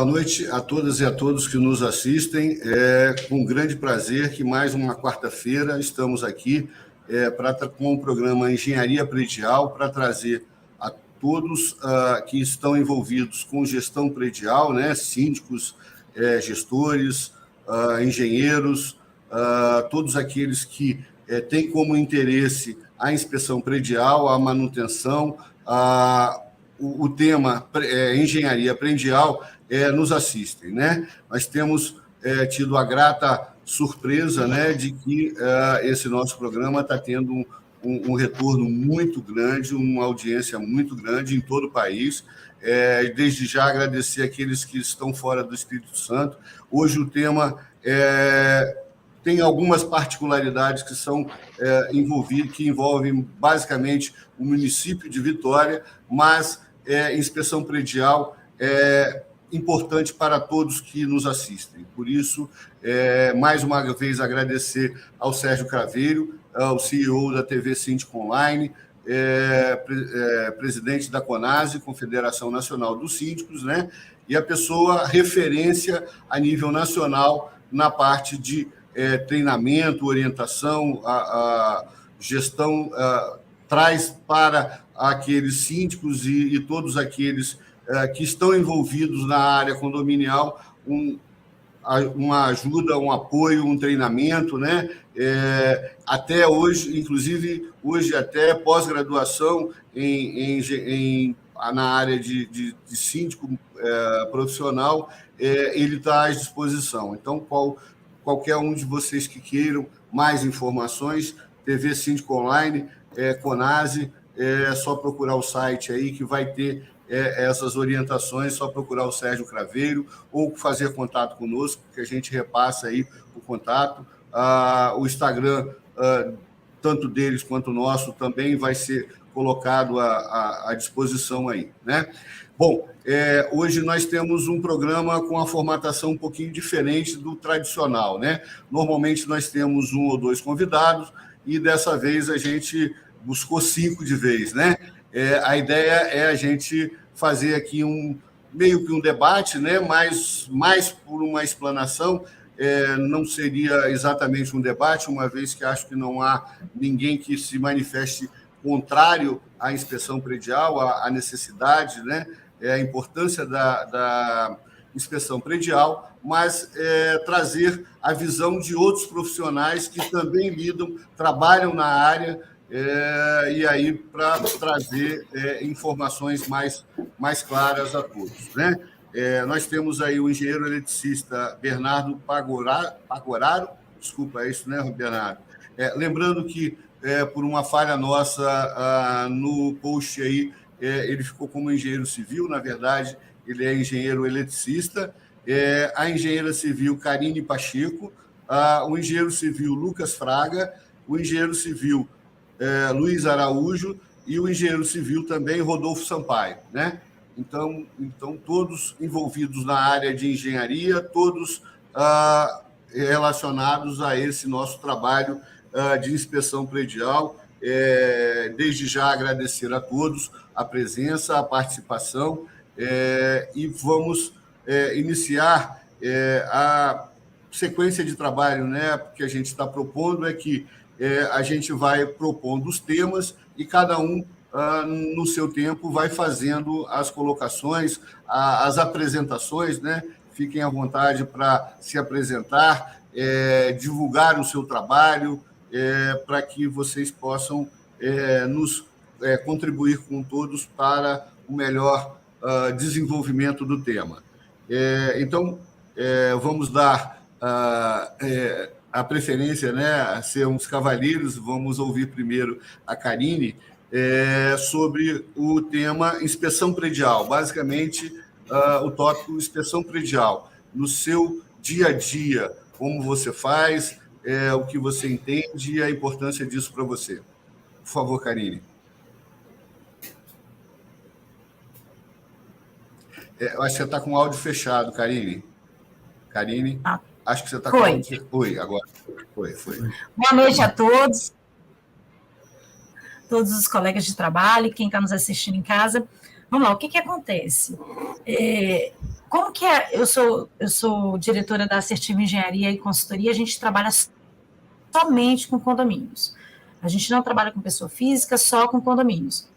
Boa noite a todas e a todos que nos assistem. É com grande prazer que mais uma quarta-feira estamos aqui com o programa Engenharia Predial para trazer a todos que estão envolvidos com gestão predial, né, síndicos, gestores, engenheiros, todos aqueles que têm como interesse a inspeção predial, a manutenção, o tema engenharia predial, nos assistem, né? Nós temos tido a grata surpresa, né, de que esse nosso programa está tendo um retorno muito grande, uma audiência muito grande em todo o país. Desde já agradecer aqueles que estão fora do Espírito Santo. Hoje o tema tem algumas particularidades que são que envolvem basicamente o município de Vitória, mas inspeção predial é importante para todos que nos assistem. Por isso, mais uma vez, agradecer ao Sérgio Craveiro, o CEO da TV Síndico Online, presidente da CONASE, Confederação Nacional dos Síndicos, né? E a pessoa referência a nível nacional na parte de treinamento, orientação, a gestão, traz para aqueles síndicos e todos aqueles que estão envolvidos na área condominial uma ajuda, um apoio, um treinamento, né? Até hoje, inclusive, hoje até pós-graduação na área de síndico profissional, ele está à disposição. Então, qualquer um de vocês que queiram mais informações, TV Síndico Online, CONASE, é só procurar o site aí que vai ter essas orientações, só procurar o Sérgio Craveiro ou fazer contato conosco, que a gente repassa aí o contato. O Instagram, tanto deles quanto o nosso, também vai ser colocado à disposição aí, né? Bom, hoje nós temos um programa com a formatação um pouquinho diferente do tradicional, né? Normalmente nós temos 1 ou 2 convidados e dessa vez a gente buscou 5 de vez, né? A ideia é a gente fazer aqui meio que um debate, né? Mais por uma explanação. Não seria exatamente um debate, uma vez que acho que não há ninguém que se manifeste contrário à inspeção predial, à necessidade, né? A importância da inspeção predial, mas trazer a visão de outros profissionais que também trabalham na área, e aí para trazer informações mais claras a todos, né? Nós temos aí o engenheiro eletricista Bernardo Pagoraro, desculpa, é isso, né, Bernardo? Lembrando que, por uma falha nossa no post aí, ele ficou como engenheiro civil, na verdade, ele é engenheiro eletricista, a engenheira civil Karine Pacheco, o engenheiro civil Lucas Fraga, o engenheiro civil Luiz Araújo e o engenheiro civil também Rodolfo Sampaio, né? Então, todos envolvidos na área de engenharia, todos relacionados a esse nosso trabalho de inspeção predial. Desde já agradecer a todos a presença, a participação, e vamos iniciar a sequência de trabalho, né? Porque a gente está propondo que a gente vai propondo os temas e cada um, no seu tempo, vai fazendo as colocações, as apresentações, né? Fiquem à vontade para se apresentar, divulgar o seu trabalho, para que vocês possam nos contribuir com todos para o melhor desenvolvimento do tema. Então, vamos dar a preferência, né, a ser uns cavalheiros. Vamos ouvir primeiro a Karine sobre o tema inspeção predial. Basicamente, o tópico inspeção predial. No seu dia a dia, como você faz, o que você entende e a importância disso para você. Por favor, Karine. Eu acho que você está com o áudio fechado, Karine. Karine, acho que você está com o áudio fechado. Oi, agora. Foi. Boa noite a todos os colegas de trabalho, quem está nos assistindo em casa. Vamos lá, o que acontece? Como que é? Eu sou diretora da Assertiva Engenharia e Consultoria, a gente trabalha somente com condomínios. A gente não trabalha com pessoa física, só com condomínios.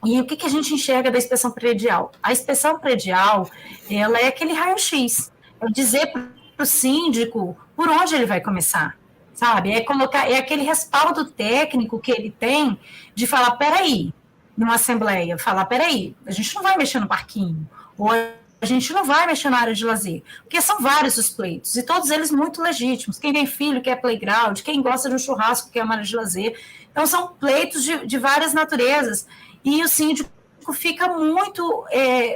E o que a gente enxerga da inspeção predial? A inspeção predial, ela é aquele raio-x, é dizer para o síndico por onde ele vai começar, sabe? É aquele respaldo técnico que ele tem de falar, peraí, numa assembleia, falar, peraí, a gente não vai mexer no parquinho, ou a gente não vai mexer na área de lazer, porque são vários os pleitos, e todos eles muito legítimos. Quem tem filho quer playground, quem gosta de um churrasco quer uma área de lazer. Então, são pleitos de várias naturezas, e o síndico fica muito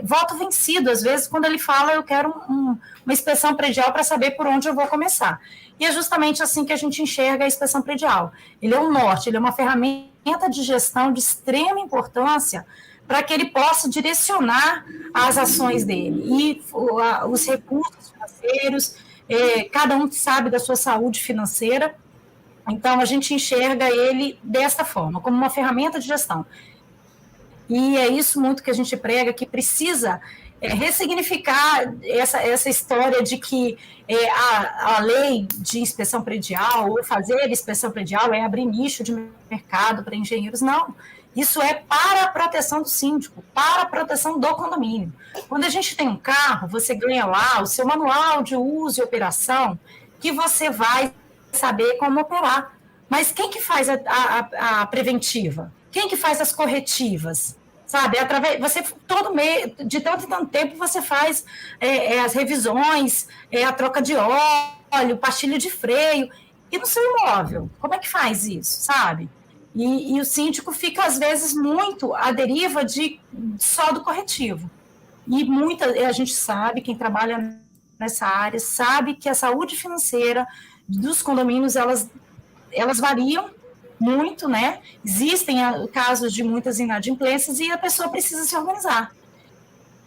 voto vencido, às vezes, quando ele fala, eu quero uma inspeção predial para saber por onde eu vou começar. E é justamente assim que a gente enxerga a inspeção predial. Ele é um norte, ele é uma ferramenta de gestão de extrema importância para que ele possa direcionar as ações dele. E os recursos financeiros, cada um sabe da sua saúde financeira, então a gente enxerga ele desta forma, como uma ferramenta de gestão. E é isso muito que a gente prega, que precisa ressignificar essa história de que a lei de inspeção predial, ou fazer inspeção predial, é abrir nicho de mercado para engenheiros. Não, isso é para a proteção do síndico, para a proteção do condomínio. Quando a gente tem um carro, você ganha lá o seu manual de uso e operação, que você vai saber como operar. Mas quem que faz a preventiva? Quem que faz as corretivas? Sabe, você todo mês, de tanto em tanto tempo, você faz as revisões, a troca de óleo, pastilha de freio, e no seu imóvel, como é que faz isso, sabe? E o síndico fica, às vezes, muito à deriva só do corretivo. E a gente sabe, quem trabalha nessa área, sabe que a saúde financeira dos condomínios, elas variam muito, né? Existem casos de muitas inadimplências e a pessoa precisa se organizar.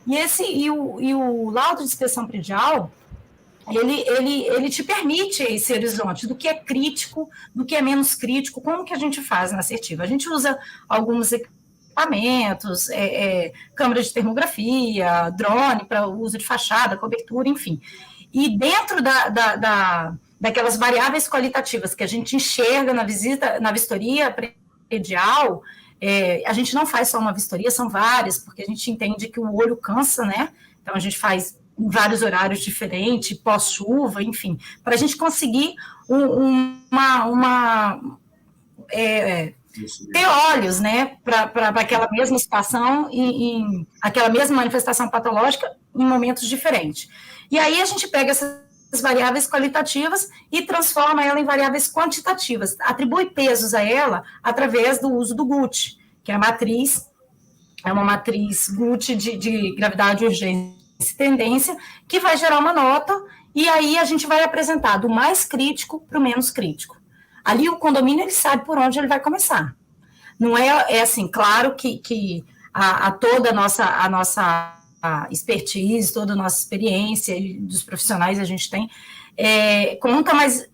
E o laudo de inspeção predial, ele te permite esse horizonte do que é crítico, do que é menos crítico. Como que a gente faz na assertiva? A gente usa alguns equipamentos, câmera de termografia, drone para uso de fachada, cobertura, enfim. E dentro daquelas variáveis qualitativas que a gente enxerga na vistoria predial, a gente não faz só uma vistoria, são várias, porque a gente entende que o olho cansa, né? Então, a gente faz em vários horários diferentes, pós-chuva, enfim, para a gente conseguir ter olhos, né, para aquela mesma situação, aquela mesma manifestação patológica em momentos diferentes. E aí a gente pega essas variáveis qualitativas e transforma ela em variáveis quantitativas, atribui pesos a ela através do uso do GUT, que é uma matriz GUT de gravidade, urgência e tendência, que vai gerar uma nota, e aí a gente vai apresentar do mais crítico para o menos crítico. Ali o condomínio, ele sabe por onde ele vai começar. Não assim, claro que toda a nossa expertise, toda a nossa experiência dos profissionais a gente tem, conta, mas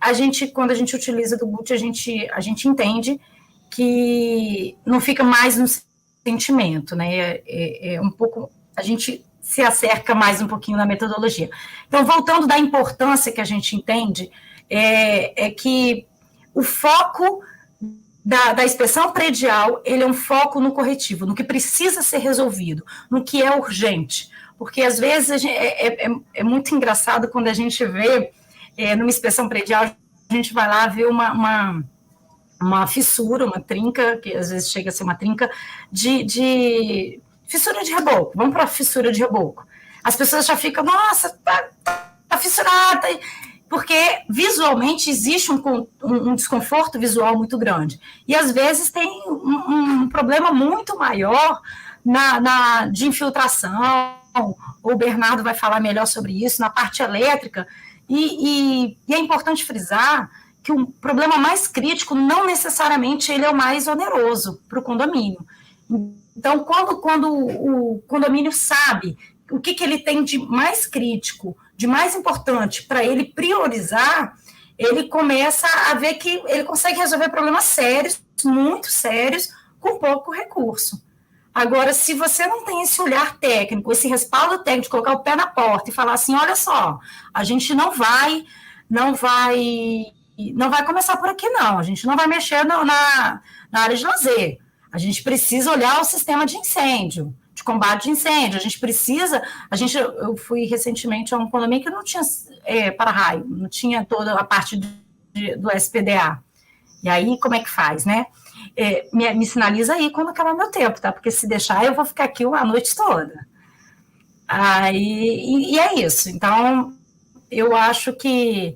quando a gente utiliza do GUT, a gente entende que não fica mais no sentimento, né? Um pouco, a gente se acerca mais um pouquinho na metodologia. Então, voltando da importância que a gente entende, que o foco da inspeção predial, ele é um foco no corretivo, no que precisa ser resolvido, no que é urgente. Porque, às vezes, é muito engraçado quando a gente vê, numa inspeção predial, a gente vai lá ver uma fissura, uma trinca, que às vezes chega a ser uma trinca, de fissura de reboco. Vamos para a fissura de reboco. As pessoas já ficam, nossa, tá fissurada, porque visualmente existe um desconforto visual muito grande. E às vezes tem um problema muito maior de infiltração, o Bernardo vai falar melhor sobre isso, na parte elétrica, e é importante frisar que o problema mais crítico não necessariamente ele é o mais oneroso para o condomínio. Então, quando o condomínio sabe o que ele tem de mais crítico, de mais importante para ele priorizar, ele começa a ver que ele consegue resolver problemas sérios, muito sérios, com pouco recurso. Agora, se você não tem esse olhar técnico, esse respaldo técnico, de colocar o pé na porta e falar assim, olha só, a gente não vai começar por aqui, não. A gente não vai mexer na área de lazer. A gente precisa olhar o sistema de incêndio, de combate de incêndio. Eu fui recentemente a um condomínio que não tinha para-raio, não tinha toda a parte do SPDA. E aí, como é que faz, né? Me sinaliza aí quando acabar meu tempo, tá? Porque se deixar, eu vou ficar aqui a noite toda. E é isso. Então, eu acho que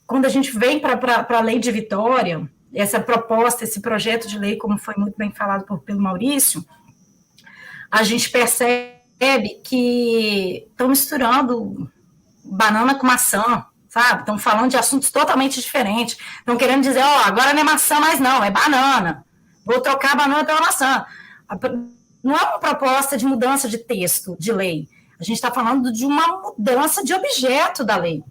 quando a gente vem para a lei de Vitória, essa proposta, esse projeto de lei, como foi muito bem falado pelo Maurício, a gente percebe que estão misturando banana com maçã, sabe? Estão falando de assuntos totalmente diferentes. Estão querendo dizer, agora não é maçã mais não, é banana. Vou trocar a banana pela maçã. Não é uma proposta de mudança de texto, de lei. A gente está falando de uma mudança de objeto da lei.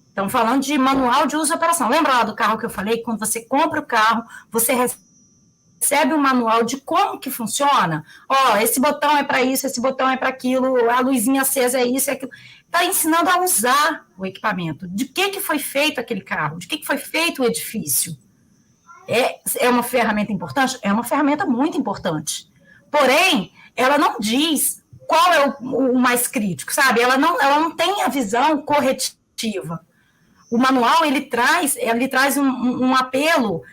Estamos falando de manual de uso e operação. Lembra lá do carro que eu falei? Quando você compra o carro, você recebe um manual de como que funciona. Esse botão é para isso, esse botão é para aquilo, a luzinha acesa é isso, é aquilo. Está ensinando a usar o equipamento. De que foi feito aquele carro? De que foi feito o edifício? É uma ferramenta importante? É uma ferramenta muito importante. Porém, ela não diz qual é o mais crítico, sabe? Ela não tem a visão corretiva. O manual, ele traz um apelo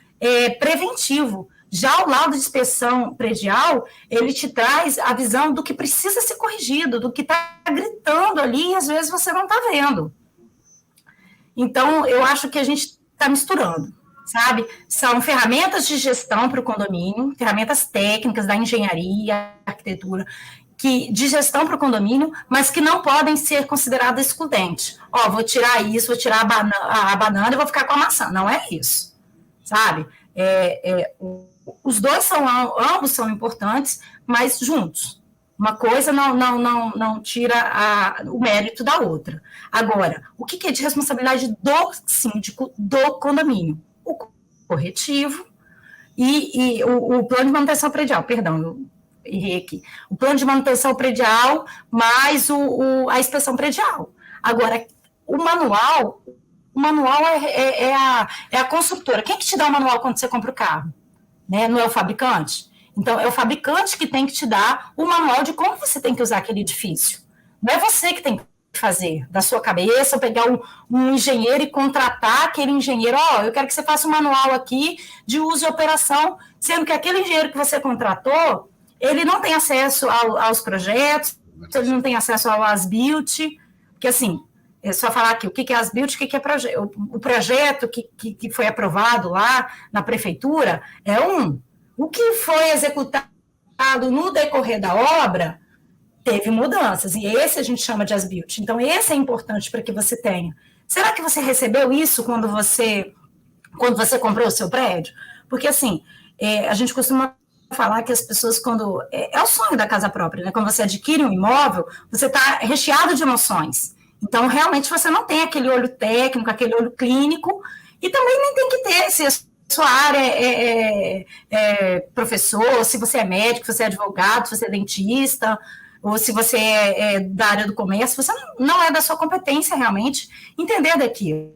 preventivo. Já o laudo de inspeção predial, ele te traz a visão do que precisa ser corrigido, do que está gritando ali, e às vezes você não está vendo. Então, eu acho que a gente está misturando, sabe? São ferramentas de gestão para o condomínio, ferramentas técnicas da engenharia, arquitetura, de gestão para o condomínio, mas que não podem ser consideradas excludentes. Vou tirar isso, vou tirar a banana e vou ficar com a maçã. Não é isso, sabe? Os dois ambos são importantes, mas juntos. Uma coisa não tira o mérito da outra. Agora, o que é de responsabilidade do síndico do condomínio? O corretivo e o plano de manutenção predial, perdão, errei aqui. O plano de manutenção predial mais a inspeção predial. Agora, o manual é a construtora. Quem que te dá o manual quando você compra o carro? Né? Não é o fabricante? Então, é o fabricante que tem que te dar o manual de como você tem que usar aquele edifício. Não é você que tem que fazer da sua cabeça, pegar um engenheiro e contratar aquele engenheiro. Eu quero que você faça um manual aqui de uso e operação, sendo que aquele engenheiro que você contratou, ele não tem acesso aos projetos, ele não tem acesso ao as-built, porque assim, é só falar aqui o que é as-built, o que é projeto. O projeto que foi aprovado lá na prefeitura é o que foi executado no decorrer da obra teve mudanças, e esse a gente chama de as-built. Então, esse é importante para que você tenha. Será que você recebeu isso quando você comprou o seu prédio? Porque, assim, a gente costuma falar que as pessoas, quando... É o sonho da casa própria, né? Quando você adquire um imóvel, você está recheado de emoções. Então, realmente, você não tem aquele olho técnico, aquele olho clínico, e também nem tem que ter se a sua área é professor, se você é médico, se você é advogado, se você é dentista, ou se você é da área do comércio, você não é da sua competência, realmente, entender daquilo.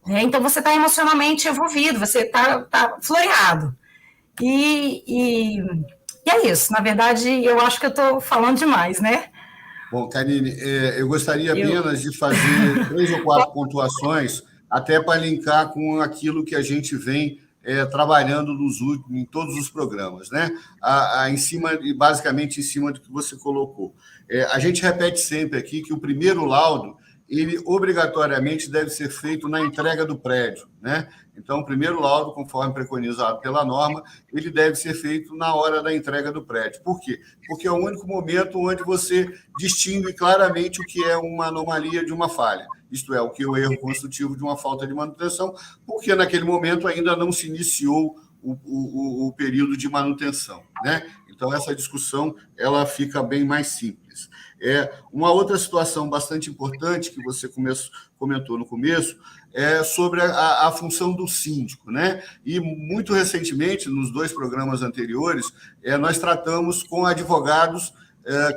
Então, você está emocionalmente envolvido, você está floreado. E é isso. Na verdade, eu acho que eu estou falando demais, né? Bom, Karine, eu gostaria apenas de fazer 3 ou 4 pontuações, até para linkar com aquilo que a gente vem trabalhando em todos os programas, né? Basicamente em cima do que você colocou. A gente repete sempre aqui que o primeiro laudo, ele obrigatoriamente deve ser feito na entrega do prédio, né? Então, o primeiro laudo, conforme preconizado pela norma, ele deve ser feito na hora da entrega do prédio. Por quê? Porque é o único momento onde você distingue claramente o que é uma anomalia de uma falha, isto é, o que é o erro constitutivo de uma falta de manutenção, porque naquele momento ainda não se iniciou o período de manutenção, né? Então, essa discussão ela fica bem mais simples. Uma outra situação bastante importante que você comentou no começo é sobre a função do síndico, né? E, muito recentemente, nos 2 programas anteriores, nós tratamos com advogados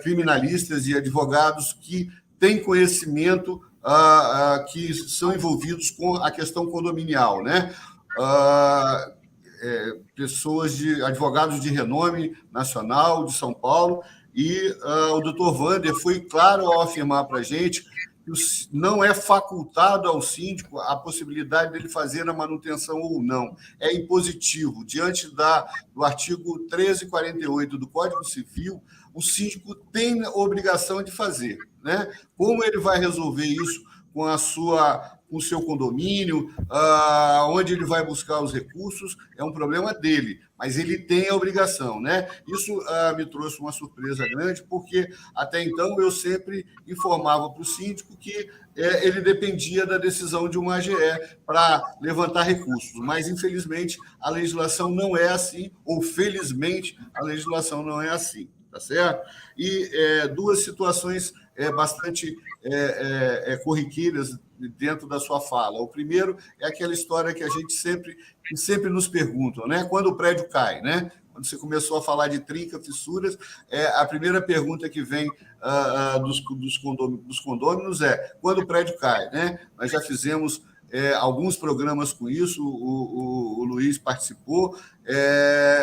criminalistas e advogados que têm conhecimento, que são envolvidos com a questão condominial, né? Advogados de renome nacional de São Paulo, e o doutor Wander foi claro ao afirmar para a gente que não é facultado ao síndico a possibilidade dele fazer a manutenção ou não. É impositivo. Diante do artigo 1348 do Código Civil, o síndico tem a obrigação de fazer, né? Como ele vai resolver isso com o seu condomínio, onde ele vai buscar os recursos, é um problema dele, mas ele tem a obrigação, né? Isso me trouxe uma surpresa grande, porque até então eu sempre informava para o síndico que ele dependia da decisão de uma AGE para levantar recursos, mas infelizmente a legislação não é assim, ou felizmente a legislação não é assim, tá certo? E 2 situações bastante corriqueiras dentro da sua fala. O primeiro é aquela história que a gente sempre nos perguntam, né? Quando o prédio cai, né? Quando você começou a falar de trinca, fissuras, a primeira pergunta que vem dos condôminos é quando o prédio cai, né? Nós já fizemos alguns programas com isso, o Luiz participou,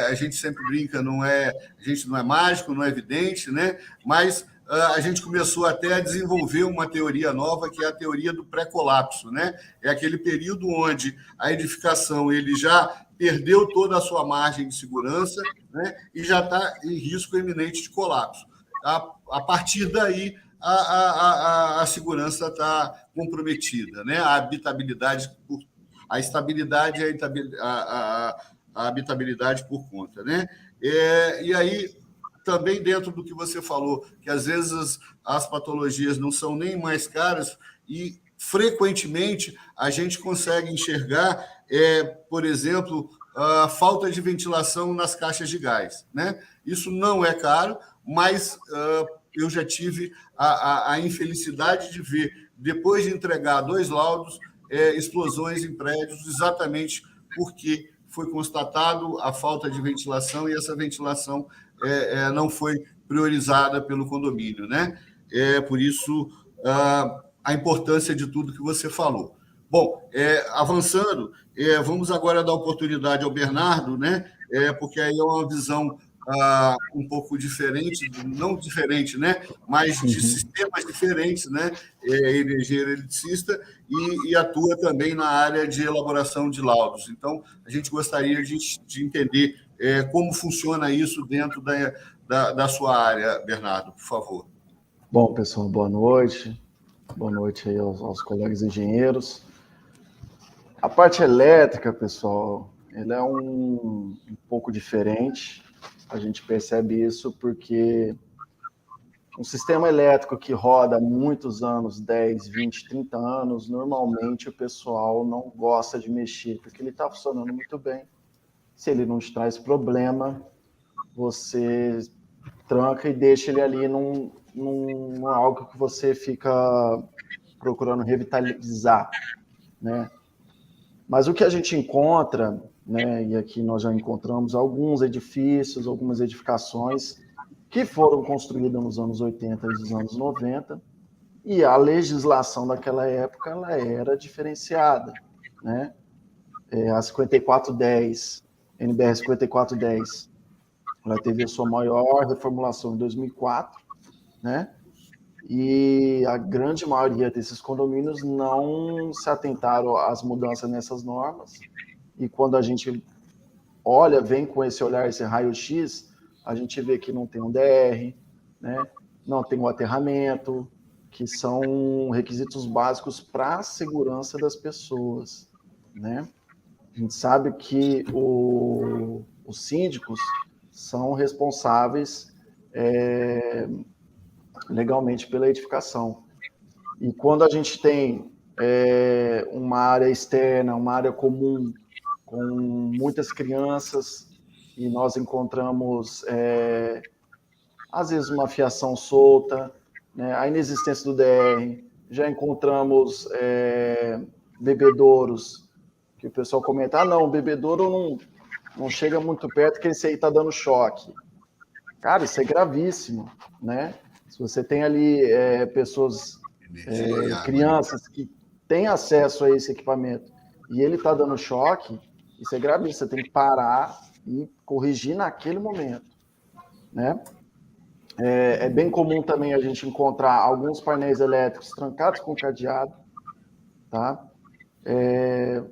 a gente sempre brinca, a gente não é mágico, não é evidente, né? Mas a gente começou até a desenvolver uma teoria nova, que é a teoria do pré-colapso, né? É aquele período onde a edificação ele já perdeu toda a sua margem de segurança, né? E já está em risco iminente de colapso. A partir daí, a segurança está comprometida, né? A habitabilidade, a estabilidade e a habitabilidade por conta, né? E aí, também dentro do que você falou, que às vezes as patologias não são nem mais caras e, frequentemente, a gente consegue enxergar, por exemplo, a falta de ventilação nas caixas de gás, né? Isso não é caro, mas eu já tive a infelicidade de ver, depois de entregar 2 laudos, explosões em prédios, exatamente porque foi constatado a falta de ventilação, e essa ventilação não foi priorizada pelo condomínio, né? Por isso, a importância de tudo que você falou. Bom, avançando, vamos agora dar oportunidade ao Bernardo, né? Porque aí é uma visão um pouco diferente, não diferente, né? Mas de sistemas diferentes, né? Ele é engenheiro eletricista e atua também na área de elaboração de laudos. Então, a gente gostaria de entender como funciona isso dentro da sua área, Bernardo, por favor. Bom, pessoal, boa noite. Boa noite aí aos colegas engenheiros. A parte elétrica, pessoal, ela é um pouco diferente. A gente percebe isso porque um sistema elétrico que roda há muitos anos, 10, 20, 30 anos, normalmente o pessoal não gosta de mexer, porque ele está funcionando muito bem. Se ele não te traz problema, você tranca e deixa ele ali num algo que você fica procurando revitalizar, né? Mas o que a gente encontra, né, e aqui nós já encontramos alguns edifícios, algumas edificações que foram construídas nos anos 80 e nos anos 90, e a legislação daquela época ela era diferenciada, né? A 5410, NBR 5410, ela teve a sua maior reformulação em 2004, né? E a grande maioria desses condomínios não se atentaram às mudanças nessas normas. E quando a gente olha, vem com esse olhar, esse raio-x, a gente vê que não tem um DR, né? Não tem um aterramento, que são requisitos básicos para a segurança das pessoas, né? A gente sabe que os síndicos são responsáveis legalmente pela edificação. E quando a gente tem uma área externa, uma área comum, com muitas crianças, e nós encontramos, às vezes, uma fiação solta, né, a inexistência do DR, já encontramos bebedouros, que o pessoal comenta, não, o bebedouro não chega muito perto, que esse aí está dando choque. Cara, isso é gravíssimo, né? Se você tem ali pessoas, crianças que têm acesso a esse equipamento e ele está dando choque, isso é gravíssimo, você tem que parar e corrigir naquele momento, né? É bem comum também a gente encontrar alguns painéis elétricos trancados com cadeado, tá?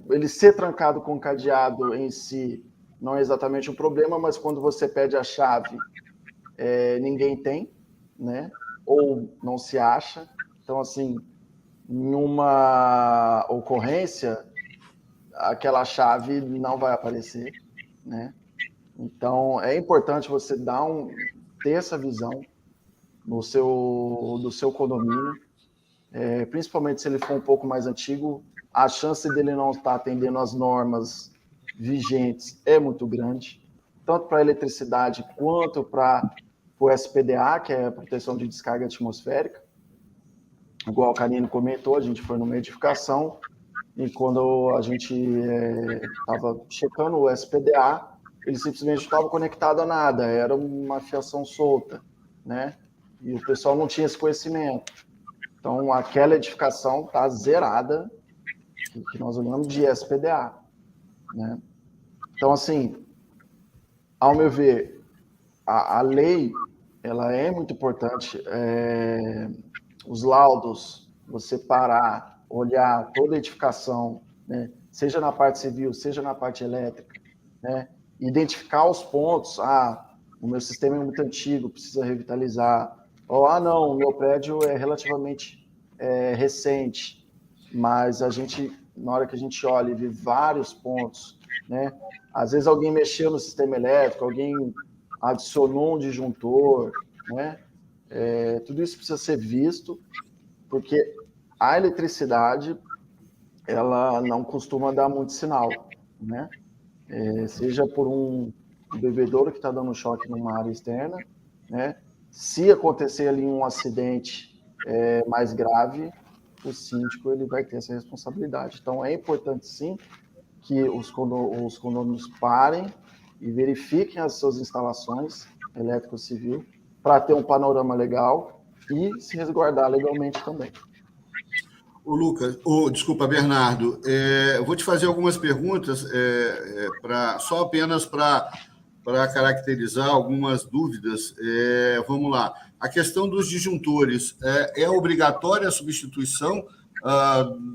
Ele ser trancado com cadeado em si não é exatamente um problema, mas quando você pede a chave, ninguém tem, né? Ou não se acha. Então, assim, em uma ocorrência, aquela chave não vai aparecer, né? Então, é importante você ter essa visão do seu condomínio, principalmente se ele for um pouco mais antigo, a chance dele não estar atendendo às normas vigentes é muito grande, tanto para a eletricidade quanto para o SPDA, que é a proteção de descarga atmosférica. Igual o Carino comentou, a gente foi numa edificação e quando a gente estava checando o SPDA, ele simplesmente não estava conectado a nada, era uma fiação solta, né? E o pessoal não tinha esse conhecimento. Então, aquela edificação está zerada, que nós olhamos de SPDA, né? Então, assim, ao meu ver, a lei, ela é muito importante. Os laudos, você parar, olhar toda a edificação, né? Seja na parte civil, seja na parte elétrica, né? Identificar os pontos, o meu sistema é muito antigo, precisa revitalizar, ou, não, o meu prédio é relativamente recente, mas na hora que a gente olha e vê vários pontos, né? Às vezes alguém mexeu no sistema elétrico, alguém adicionou um disjuntor, né? Tudo isso precisa ser visto, porque a eletricidade, ela não costuma dar muito sinal, né? Seja por um bebedouro que está dando choque numa área externa, né? Se acontecer ali um acidente mais grave, o síndico ele vai ter essa responsabilidade. Então, é importante, sim, que os condôminos parem e verifiquem as suas instalações elétrico-civil para ter um panorama legal e se resguardar legalmente também. Lucas, desculpa, Bernardo, eu vou te fazer algumas perguntas só apenas para caracterizar algumas dúvidas. Vamos lá. A questão dos disjuntores, é obrigatória a substituição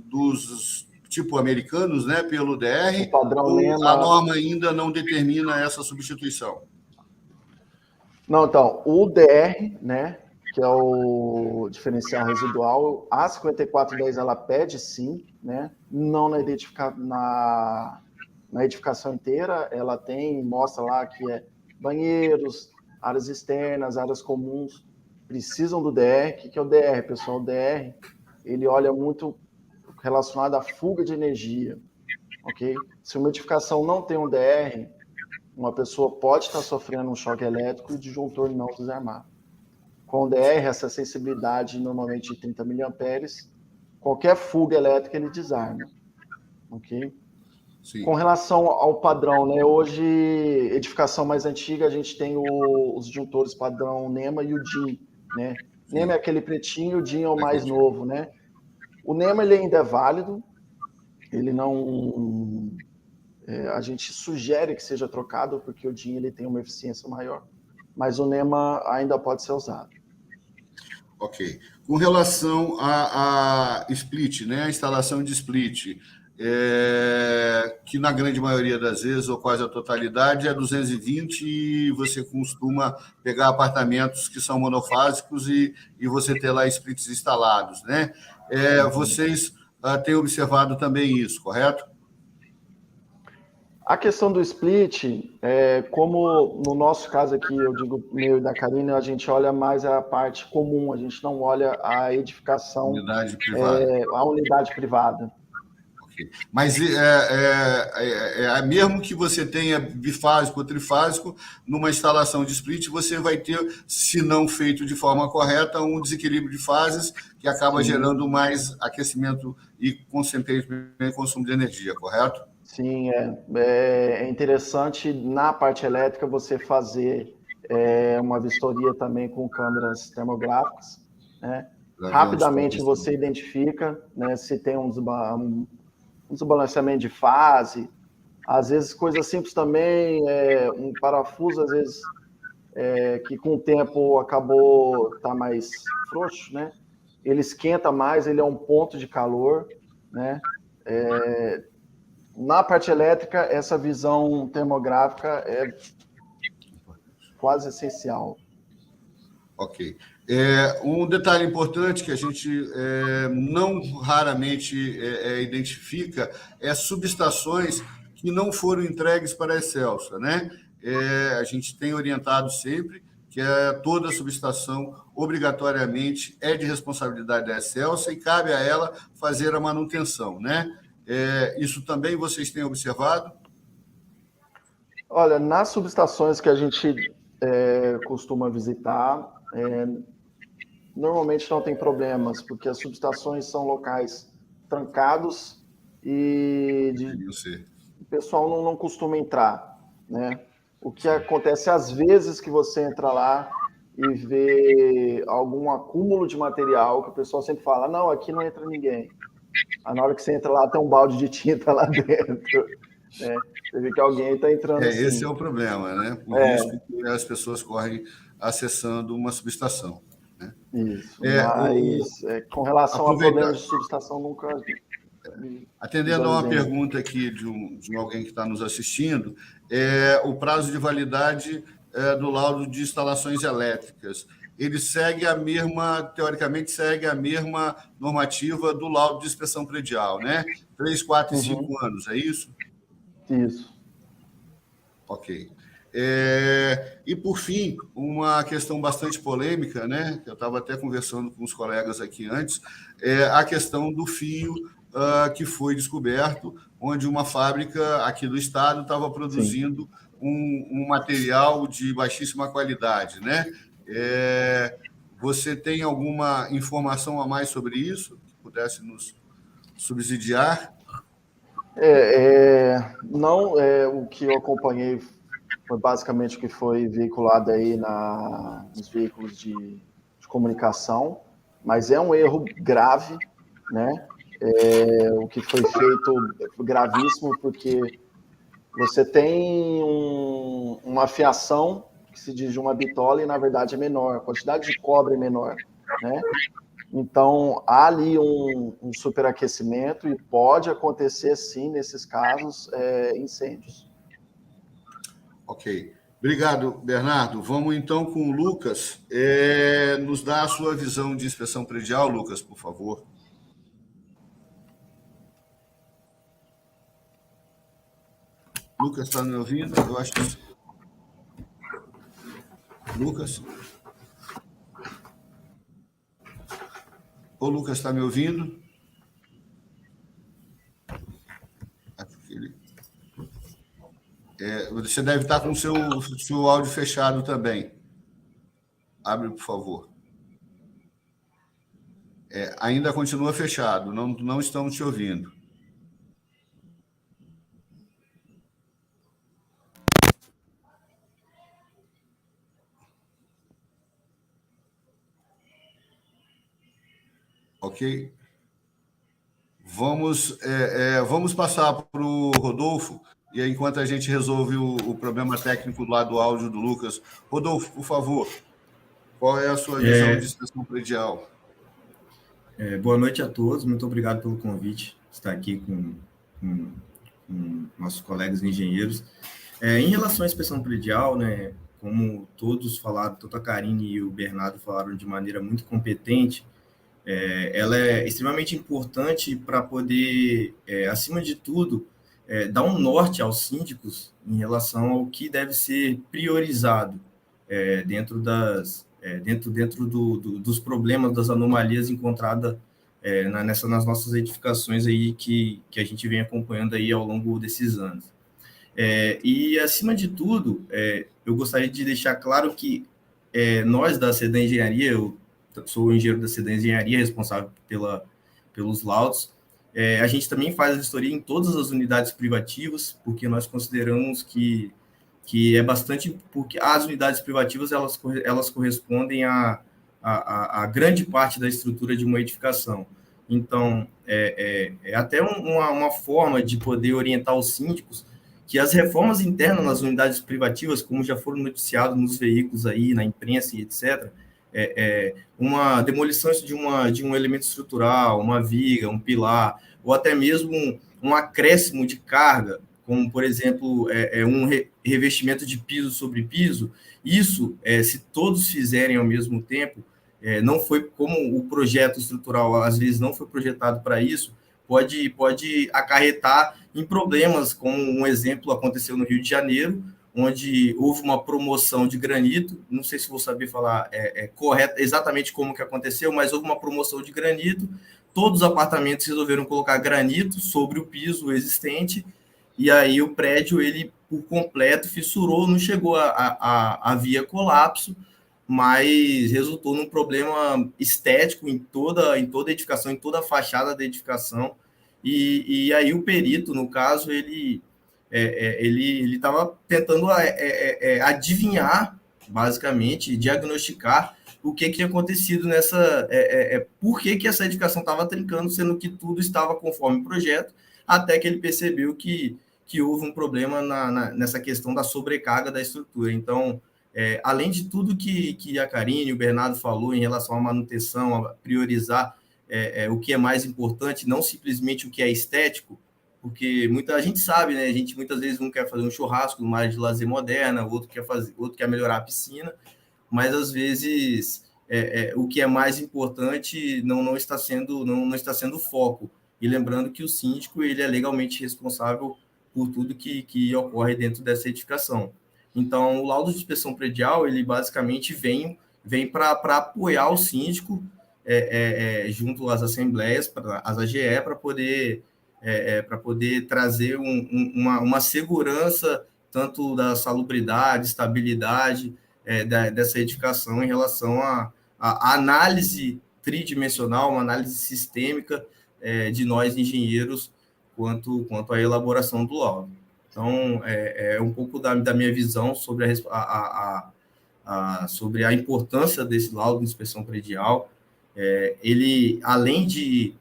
dos tipo americanos, né, pelo DR, o padrão ou NEMA... a norma ainda não determina essa substituição? Não, então, o DR, né, que é o diferencial residual, a 5410 ela pede sim, né, não na edificação inteira, ela mostra lá que banheiros, áreas externas, áreas comuns, precisam do DR. O que é o DR, pessoal? O DR, ele olha muito relacionado à fuga de energia, ok? Se uma edificação não tem um DR, uma pessoa pode estar sofrendo um choque elétrico e o disjuntor não desarmar. Com o DR, essa sensibilidade normalmente de 30 mA, qualquer fuga elétrica ele desarma, ok? Sim. Com relação ao padrão, né? Hoje, edificação mais antiga, a gente tem os disjuntores padrão NEMA e o DIN, né? Sim. NEMA é aquele pretinho, o DIN é o mais novo, né? O NEMA ele ainda é válido, ele não... a gente sugere que seja trocado, porque o DIN ele tem uma eficiência maior, mas o NEMA ainda pode ser usado. Ok. Com relação a split, né? A instalação de split, que na grande maioria das vezes, ou quase a totalidade, é 220 e você costuma pegar apartamentos que são monofásicos e você ter lá splits instalados, né? Vocês têm observado também isso, correto? A questão do split, como no nosso caso aqui, eu digo meu e da Karina, a gente olha mais a parte comum, a gente não olha a edificação, unidade privada. A unidade privada. Mas mesmo que você tenha bifásico ou trifásico, numa instalação de split, você vai ter, se não feito de forma correta, um desequilíbrio de fases que acaba gerando mais aquecimento e, consequentemente, consumo de energia, correto? Sim, é interessante na parte elétrica você fazer uma vistoria também com câmeras termográficas, né? Rapidamente você identifica, né, se tem um desbalanceamento de fase, às vezes coisas simples também, um parafuso, às vezes, que com o tempo acabou tá mais frouxo, né? Ele esquenta mais, ele é um ponto de calor, né? Na parte elétrica, essa visão termográfica é quase essencial. Ok. Um detalhe importante que a gente não raramente identifica é subestações que não foram entregues para a Excelsa, né? A gente tem orientado sempre que toda subestação, obrigatoriamente, é de responsabilidade da Excelsa e cabe a ela fazer a manutenção, né? Isso também vocês têm observado? Olha, nas subestações que a gente costuma visitar, normalmente não tem problemas, porque as subestações são locais trancados e o pessoal não costuma entrar, né? O que acontece às vezes que você entra lá e vê algum acúmulo de material, que o pessoal sempre fala, não, aqui não entra ninguém. Aí, na hora que você entra lá, tem um balde de tinta lá dentro, né? Você vê que alguém está entrando assim. Esse é o problema, né? O risco que as pessoas correm acessando uma subestação. Né? Isso, mas com relação a problemas de subestação, nunca... Atendendo a uma pergunta aqui de alguém que está nos assistindo, o prazo de validade do laudo de instalações elétricas, ele segue teoricamente, segue a mesma normativa do laudo de inspeção predial, né? 3, 4 e 5 anos, é isso? Isso. Ok. E, por fim, uma questão bastante polêmica, né? Eu estava até conversando com os colegas aqui antes, a questão do fio que foi descoberto, onde uma fábrica aqui do estado estava produzindo um material de baixíssima qualidade, né? Você tem alguma informação a mais sobre isso que pudesse nos subsidiar? Não, o que eu acompanhei foi basicamente o que foi veiculado aí nos veículos de comunicação, mas é um erro grave, né? O que foi feito é gravíssimo, porque você tem uma fiação que se diz de uma bitola e, na verdade, é menor, a quantidade de cobre é menor, né? Então, há ali um superaquecimento e pode acontecer, sim, nesses casos, incêndios. Ok. Obrigado, Bernardo. Vamos, então, com o Lucas. Nos dá a sua visão de inspeção predial, Lucas, por favor. Lucas, está me ouvindo? Eu acho que... Lucas? Ô, Lucas, está me ouvindo? Acho que ele... você deve estar com o seu áudio fechado também. Abre, por favor. Ainda continua fechado, não estamos te ouvindo. Ok? Vamos passar para o Rodolfo, e aí, enquanto a gente resolve o problema técnico do lado do áudio do Lucas. Rodolfo, por favor, qual é a sua visão de inspeção predial? Boa noite a todos, muito obrigado pelo convite, estar aqui com nossos colegas engenheiros. Em relação à inspeção predial, né, como todos falaram, tanto a Karine e o Bernardo falaram de maneira muito competente, ela é extremamente importante para poder, acima de tudo, dar um norte aos síndicos em relação ao que deve ser priorizado dentro dos problemas, das anomalias encontradas nas nossas edificações aí que a gente vem acompanhando aí ao longo desses anos. E, acima de tudo, eu gostaria de deixar claro que nós da Sedan Engenharia, eu sou o engenheiro da Sedan Engenharia, responsável pelos laudos, a gente também faz a vistoria em todas as unidades privativas, porque nós consideramos que é bastante, porque as unidades privativas elas correspondem a grande parte da estrutura de uma edificação. Então, é até uma forma de poder orientar os síndicos que as reformas internas nas unidades privativas, como já foram noticiados nos veículos aí, na imprensa e etc., uma demolição de um elemento estrutural, uma viga, um pilar, ou até mesmo um acréscimo de carga, como, por exemplo, um revestimento de piso sobre piso, isso, se todos fizerem ao mesmo tempo, não foi como o projeto estrutural, às vezes, não foi projetado para isso, pode acarretar em problemas, como um exemplo aconteceu no Rio de Janeiro, onde houve uma promoção de granito, não sei se vou saber falar correto, exatamente como que aconteceu, mas houve uma promoção de granito, todos os apartamentos resolveram colocar granito sobre o piso existente, e aí o prédio, ele por completo fissurou, não chegou a via colapso, mas resultou num problema estético em toda a edificação, em toda a fachada da edificação, e aí o perito, no caso, ele estava tentando adivinhar, basicamente, diagnosticar o que tinha acontecido por que essa edificação estava trincando, sendo que tudo estava conforme o projeto, até que ele percebeu que houve um problema nessa questão da sobrecarga da estrutura. Então, além de tudo que a Karine e o Bernardo falou em relação à manutenção, a priorizar o que é mais importante, não simplesmente o que é estético, porque muita gente sabe, né? A gente muitas vezes um quer fazer um churrasco numa área de lazer moderna, outro quer melhorar a piscina, mas às vezes o que é mais importante não está sendo o foco. E lembrando que o síndico, ele é legalmente responsável por tudo que ocorre dentro dessa edificação. Então, o laudo de inspeção predial, ele basicamente vem para apoiar o síndico junto às assembleias, às AGE, para poder trazer uma segurança tanto da salubridade, estabilidade dessa edificação em relação à análise tridimensional, uma análise sistêmica de nós engenheiros quanto à elaboração do laudo. Então, um pouco da minha visão sobre sobre a importância desse laudo de inspeção predial. Ele, além de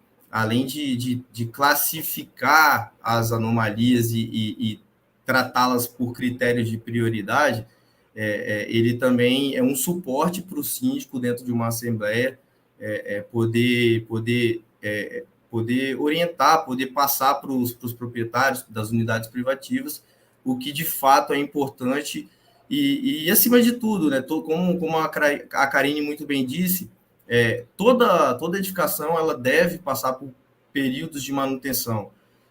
classificar as anomalias e tratá-las por critérios de prioridade, ele também é um suporte para o síndico dentro de uma assembleia, poder orientar, poder passar para os proprietários das unidades privativas o que de fato é importante e acima de tudo, né, como a Karine muito bem disse, toda edificação ela deve passar por períodos de manutenção,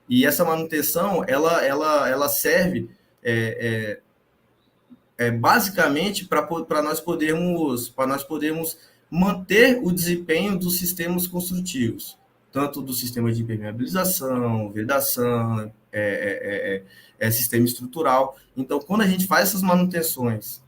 e essa manutenção ela serve basicamente para nós podermos manter o desempenho dos sistemas construtivos, tanto do sistema de impermeabilização, vedação, sistema estrutural. Então, quando a gente faz essas manutenções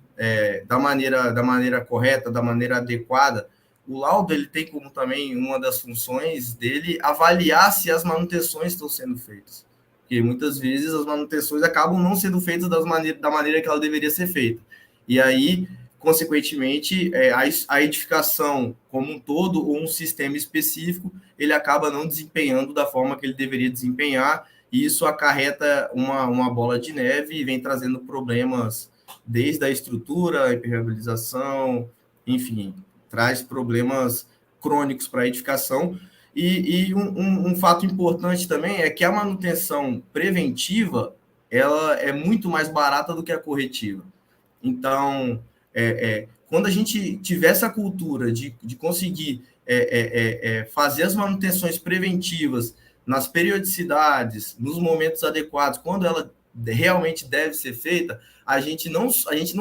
da maneira correta, da maneira adequada, o laudo ele tem como também uma das funções dele avaliar se as manutenções estão sendo feitas. Porque muitas vezes as manutenções acabam não sendo feitas da maneira que ela deveria ser feita. E aí, consequentemente, a edificação como um todo, ou um sistema específico, ele acaba não desempenhando da forma que ele deveria desempenhar, e isso acarreta uma bola de neve e vem trazendo problemas desde a estrutura, a impermeabilização, enfim, traz problemas crônicos para a edificação. E um fato importante também é que a manutenção preventiva ela é muito mais barata do que a corretiva. Então, quando a gente tiver essa cultura de conseguir fazer as manutenções preventivas nas periodicidades, nos momentos adequados, quando ela realmente deve ser feita, a gente não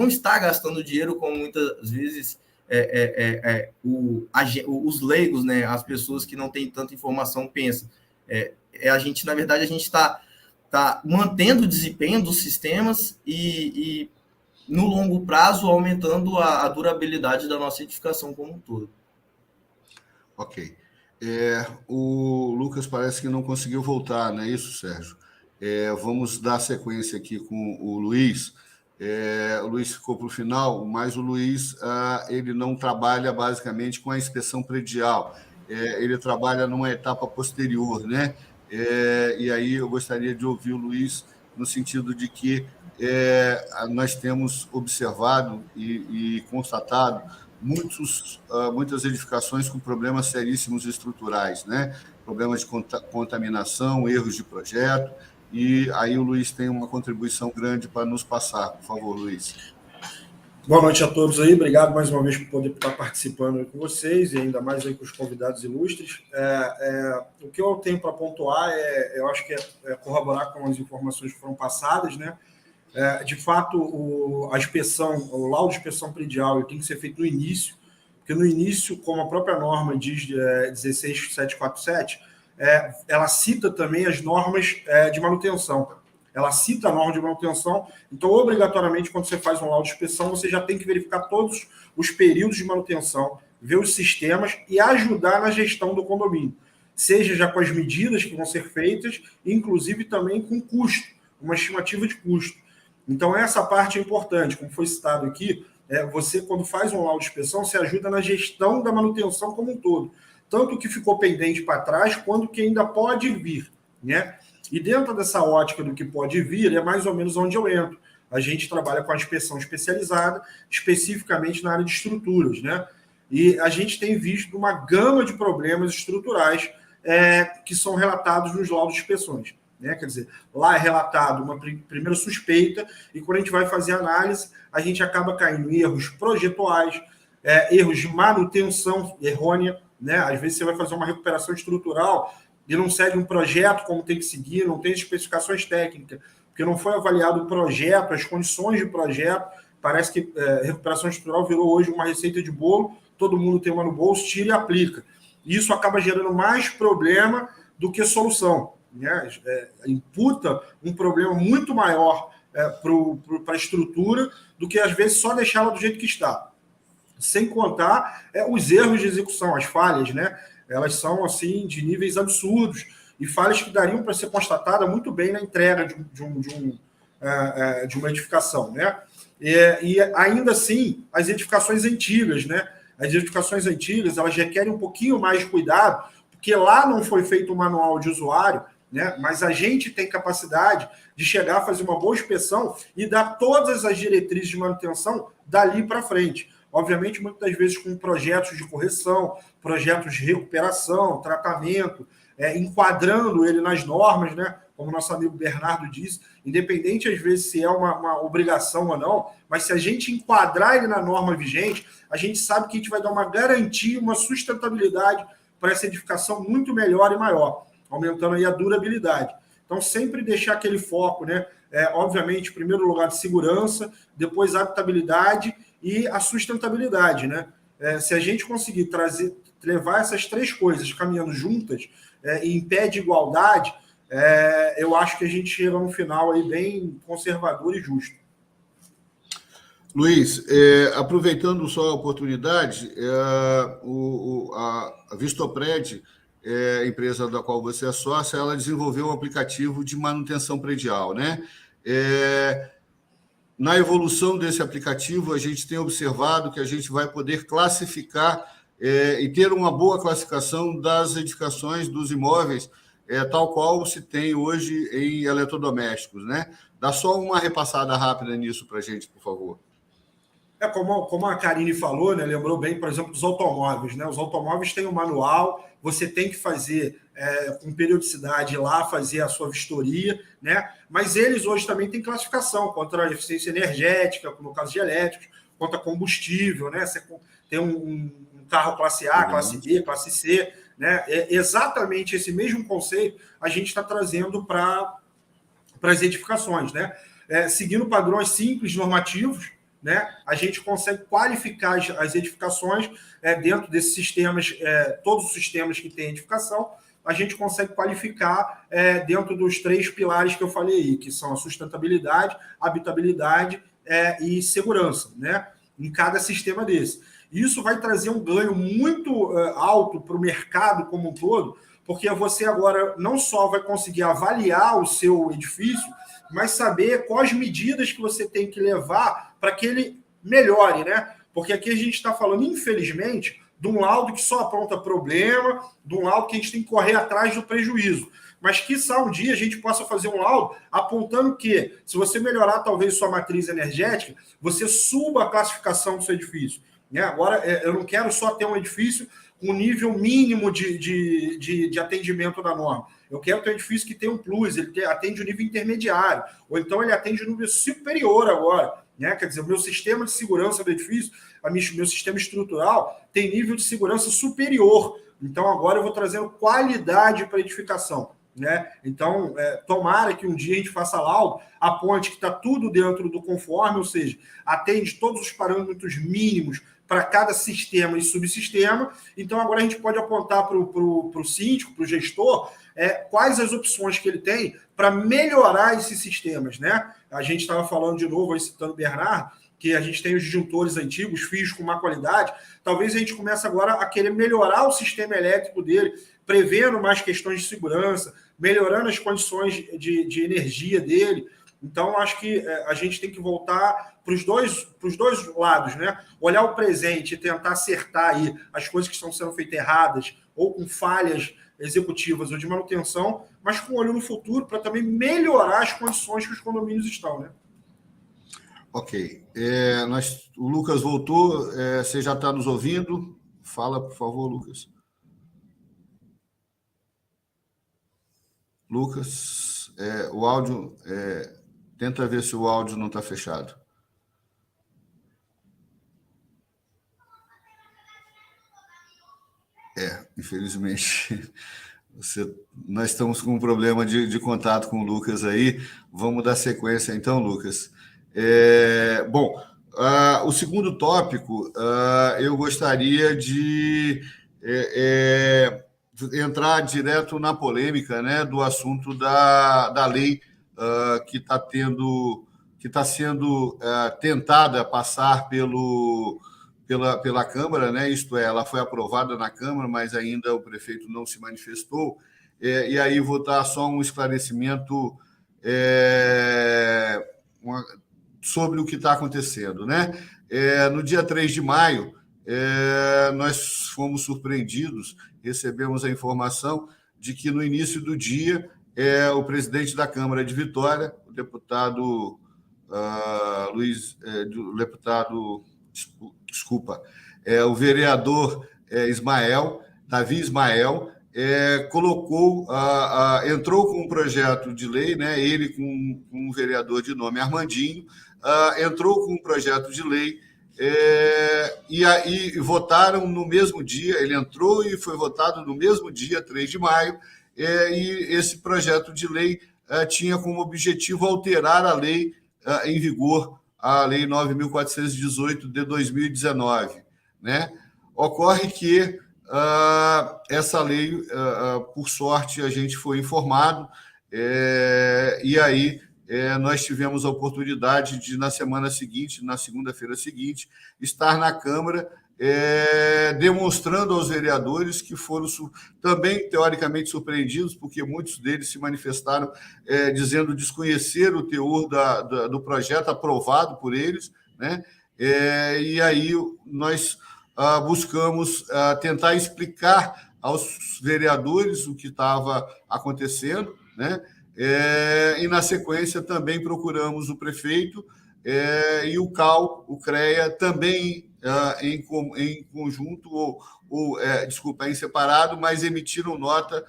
está gastando dinheiro como muitas vezes os leigos, né, as pessoas que não têm tanta informação pensam. A gente, na verdade, a gente está mantendo o desempenho dos sistemas e, no longo prazo, aumentando a durabilidade da nossa edificação como um todo. Ok. O Lucas parece que não conseguiu voltar, não é isso, Sérgio? Vamos dar sequência aqui com o Luiz. O Luiz ficou para o final, mas o Luiz ele não trabalha basicamente com a inspeção predial, ele trabalha numa etapa posterior, né? E aí eu gostaria de ouvir o Luiz no sentido de que nós temos observado e constatado muitas edificações com problemas seríssimos estruturais, né? Problemas de contaminação, erros de projeto, e aí o Luiz tem uma contribuição grande para nos passar. Por favor, Luiz. Boa noite a todos aí, obrigado mais uma vez por poder estar participando aí com vocês e ainda mais aí com os convidados ilustres. O que eu tenho para pontuar eu acho que é corroborar com as informações que foram passadas, né? De fato, o laudo de inspeção predial tem que ser feito no início, porque no início, como a própria norma diz, 16747, ela cita também as normas de manutenção. Ela cita a norma de manutenção, então, obrigatoriamente, quando você faz um laudo de inspeção, você já tem que verificar todos os períodos de manutenção, ver os sistemas e ajudar na gestão do condomínio, seja já com as medidas que vão ser feitas, inclusive também com custo, uma estimativa de custo. Então, essa parte é importante, como foi citado aqui, você, quando faz um laudo de inspeção, você ajuda na gestão da manutenção como um todo, tanto o que ficou pendente para trás, quanto o que ainda pode vir, né? E dentro dessa ótica do que pode vir, é mais ou menos onde eu entro. A gente trabalha com a inspeção especializada, especificamente na área de estruturas, né? E a gente tem visto uma gama de problemas estruturais que são relatados nos laudos de inspeções, né? Quer dizer, lá é relatado uma primeira suspeita e quando a gente vai fazer a análise, a gente acaba caindo em erros projetuais, erros de manutenção errônea, né? Às vezes você vai fazer uma recuperação estrutural e não segue um projeto como tem que seguir, não tem especificações técnicas, porque não foi avaliado o projeto, as condições de projeto. Parece que recuperação estrutural virou hoje uma receita de bolo, todo mundo tem uma no bolso, tira e aplica. Isso acaba gerando mais problema do que solução, né? Imputa um problema muito maior para a estrutura do que, às vezes, só deixá-la do jeito que está. Sem contar os erros de execução, as falhas, né? Elas são, assim, de níveis absurdos e falhas que dariam para ser constatada muito bem na entrega de uma edificação, né? E ainda assim, as edificações antigas, né? As edificações antigas, elas requerem um pouquinho mais de cuidado, porque lá não foi feito um manual de usuário, né? Mas a gente tem capacidade de chegar a fazer uma boa inspeção e dar todas as diretrizes de manutenção dali para frente. Obviamente, muitas das vezes com projetos de correção, projetos de recuperação, tratamento, enquadrando ele nas normas, né? Como nosso amigo Bernardo disse, independente às vezes se é uma obrigação ou não, mas se a gente enquadrar ele na norma vigente, a gente sabe que a gente vai dar uma garantia, uma sustentabilidade para essa edificação muito melhor e maior, aumentando aí a durabilidade. Então, sempre deixar aquele foco, né? Obviamente, em primeiro lugar, de segurança, depois a habitabilidade e a sustentabilidade, né? Se a gente conseguir levar essas três coisas caminhando juntas em pé de igualdade, eu acho que a gente chega no final aí bem conservador e justo. Luiz, aproveitando só a oportunidade, a Vistopred, empresa da qual você é sócia, ela desenvolveu um aplicativo de manutenção predial, né? Na evolução desse aplicativo, a gente tem observado que a gente vai poder classificar e ter uma boa classificação das edificações, dos imóveis, tal qual se tem hoje em eletrodomésticos, né? Dá só uma repassada rápida nisso para a gente, por favor. Como a Karine falou, né, lembrou bem, por exemplo, dos automóveis, né? Os automóveis têm um manual, você tem que fazer com periodicidade lá, fazer a sua vistoria, né? Mas eles hoje também têm classificação contra a eficiência energética, no caso de elétricos, contra combustível, né? Você tem um carro classe A, classe B, classe C, né? Exatamente esse mesmo conceito a gente está trazendo para as edificações, né? Seguindo padrões simples, normativos, né, a gente consegue qualificar as edificações dentro desses sistemas, todos os sistemas que têm edificação, a gente consegue qualificar dentro dos 3 pilares que eu falei aí, que são a sustentabilidade, habitabilidade e segurança, né, em cada sistema desse. Isso vai trazer um ganho muito alto para o mercado como um todo, porque você agora não só vai conseguir avaliar o seu edifício, mas saber quais medidas que você tem que levar para que ele melhore, né? Porque aqui a gente está falando, infelizmente, de um laudo que só aponta problema, de um laudo que a gente tem que correr atrás do prejuízo. Mas quiçá um dia a gente possa fazer um laudo apontando que, se você melhorar talvez sua matriz energética, você suba a classificação do seu edifício. Né? Agora, eu não quero só ter um edifício com nível mínimo de atendimento da norma. Eu quero ter um edifício que tem um plus, ele atende o nível intermediário, ou então ele atende o nível superior agora. Né? Quer dizer, o meu sistema de segurança do edifício, meu sistema estrutural, tem nível de segurança superior. Então, agora eu vou trazendo qualidade para a edificação. Né? Então, tomara que um dia a gente faça laudo, aponte que está tudo dentro do conforme, ou seja, atende todos os parâmetros mínimos para cada sistema e subsistema. Então, agora a gente pode apontar para o síndico, para o gestor, quais as opções que ele tem para melhorar esses sistemas. Né? A gente estava falando de novo, aí citando o Bernardo, que a gente tem os disjuntores antigos, fios com má qualidade. Talvez a gente comece agora a querer melhorar o sistema elétrico dele, prevendo mais questões de segurança, melhorando as condições de energia dele. Então, acho que a gente tem que voltar para os dois lados, né? Olhar o presente e tentar acertar aí as coisas que estão sendo feitas erradas ou com falhas executivas ou de manutenção, mas com olho no futuro para também melhorar as condições que os condomínios estão, né? Ok. O Lucas voltou. Você já está nos ouvindo? Fala, por favor, Lucas. Lucas, o áudio... tenta ver se o áudio não está fechado. Infelizmente, nós estamos com um problema de contato com o Lucas aí. Vamos dar sequência então, Lucas. Bom, o segundo tópico, eu gostaria de entrar direto na polêmica, né, do assunto da lei que está sendo tentada passar pela Câmara, né? Isto é, ela foi aprovada na Câmara, mas ainda o prefeito não se manifestou. E aí vou dar só um esclarecimento sobre o que está acontecendo, né? No dia 3 de maio, nós fomos surpreendidos, recebemos a informação de que no início do dia o presidente da Câmara de Vitória, o deputado o vereador Davi Ismael, entrou com um projeto de lei, né? Ele com um vereador de nome Armandinho, entrou com um projeto de lei e aí votaram no mesmo dia. Ele entrou e foi votado no mesmo dia, 3 de maio, e esse projeto de lei tinha como objetivo alterar a lei em vigor, a Lei 9.418 de 2019. Né? Ocorre que essa lei, por sorte, a gente foi informado, e aí nós tivemos a oportunidade de, na semana seguinte, na segunda-feira seguinte, estar na Câmara demonstrando aos vereadores que foram também teoricamente surpreendidos, porque muitos deles se manifestaram dizendo desconhecer o teor do projeto aprovado por eles, né? E aí nós buscamos tentar explicar aos vereadores o que estava acontecendo, né? E na sequência também procuramos o prefeito e o CREA também em conjunto, em separado, mas emitiram nota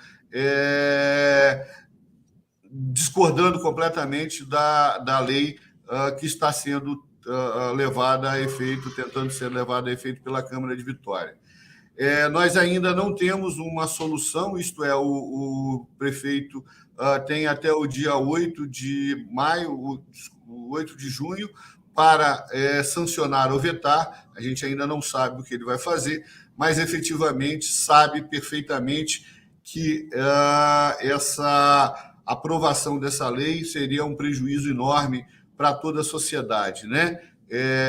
discordando completamente da lei que está sendo levada a efeito, tentando ser levada a efeito pela Câmara de Vitória. Nós ainda não temos uma solução, isto é, o prefeito tem até o dia 8 de maio, 8 de junho, para sancionar ou vetar. A gente ainda não sabe o que ele vai fazer, mas efetivamente sabe perfeitamente que essa aprovação dessa lei seria um prejuízo enorme para toda a sociedade, né?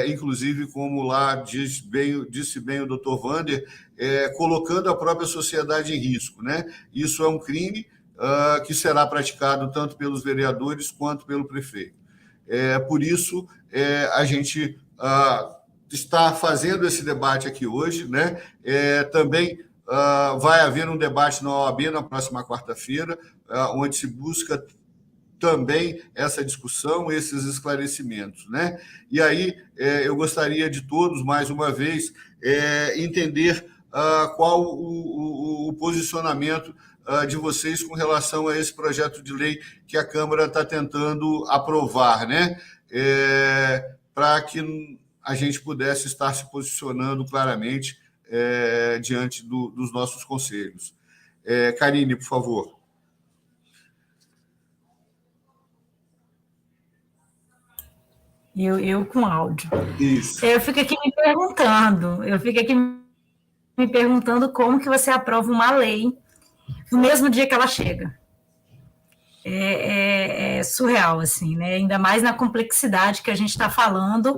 Inclusive, como lá disse bem o doutor Wander, colocando a própria sociedade em risco, né? Isso é um crime que será praticado tanto pelos vereadores quanto pelo prefeito. Por isso, a gente está fazendo esse debate aqui hoje, né? Também vai haver um debate na OAB na próxima quarta-feira, onde se busca também essa discussão, esses esclarecimentos, né? E aí eu gostaria de todos, mais uma vez, entender qual o posicionamento de vocês com relação a esse projeto de lei que a Câmara está tentando aprovar, né? Para que a gente pudesse estar se posicionando claramente diante dos nossos conselhos. Karine, por favor. Eu com áudio. Isso. Eu fico aqui me perguntando como que você aprova uma lei no mesmo dia que ela chega. É surreal, assim, né? Ainda mais na complexidade que a gente está falando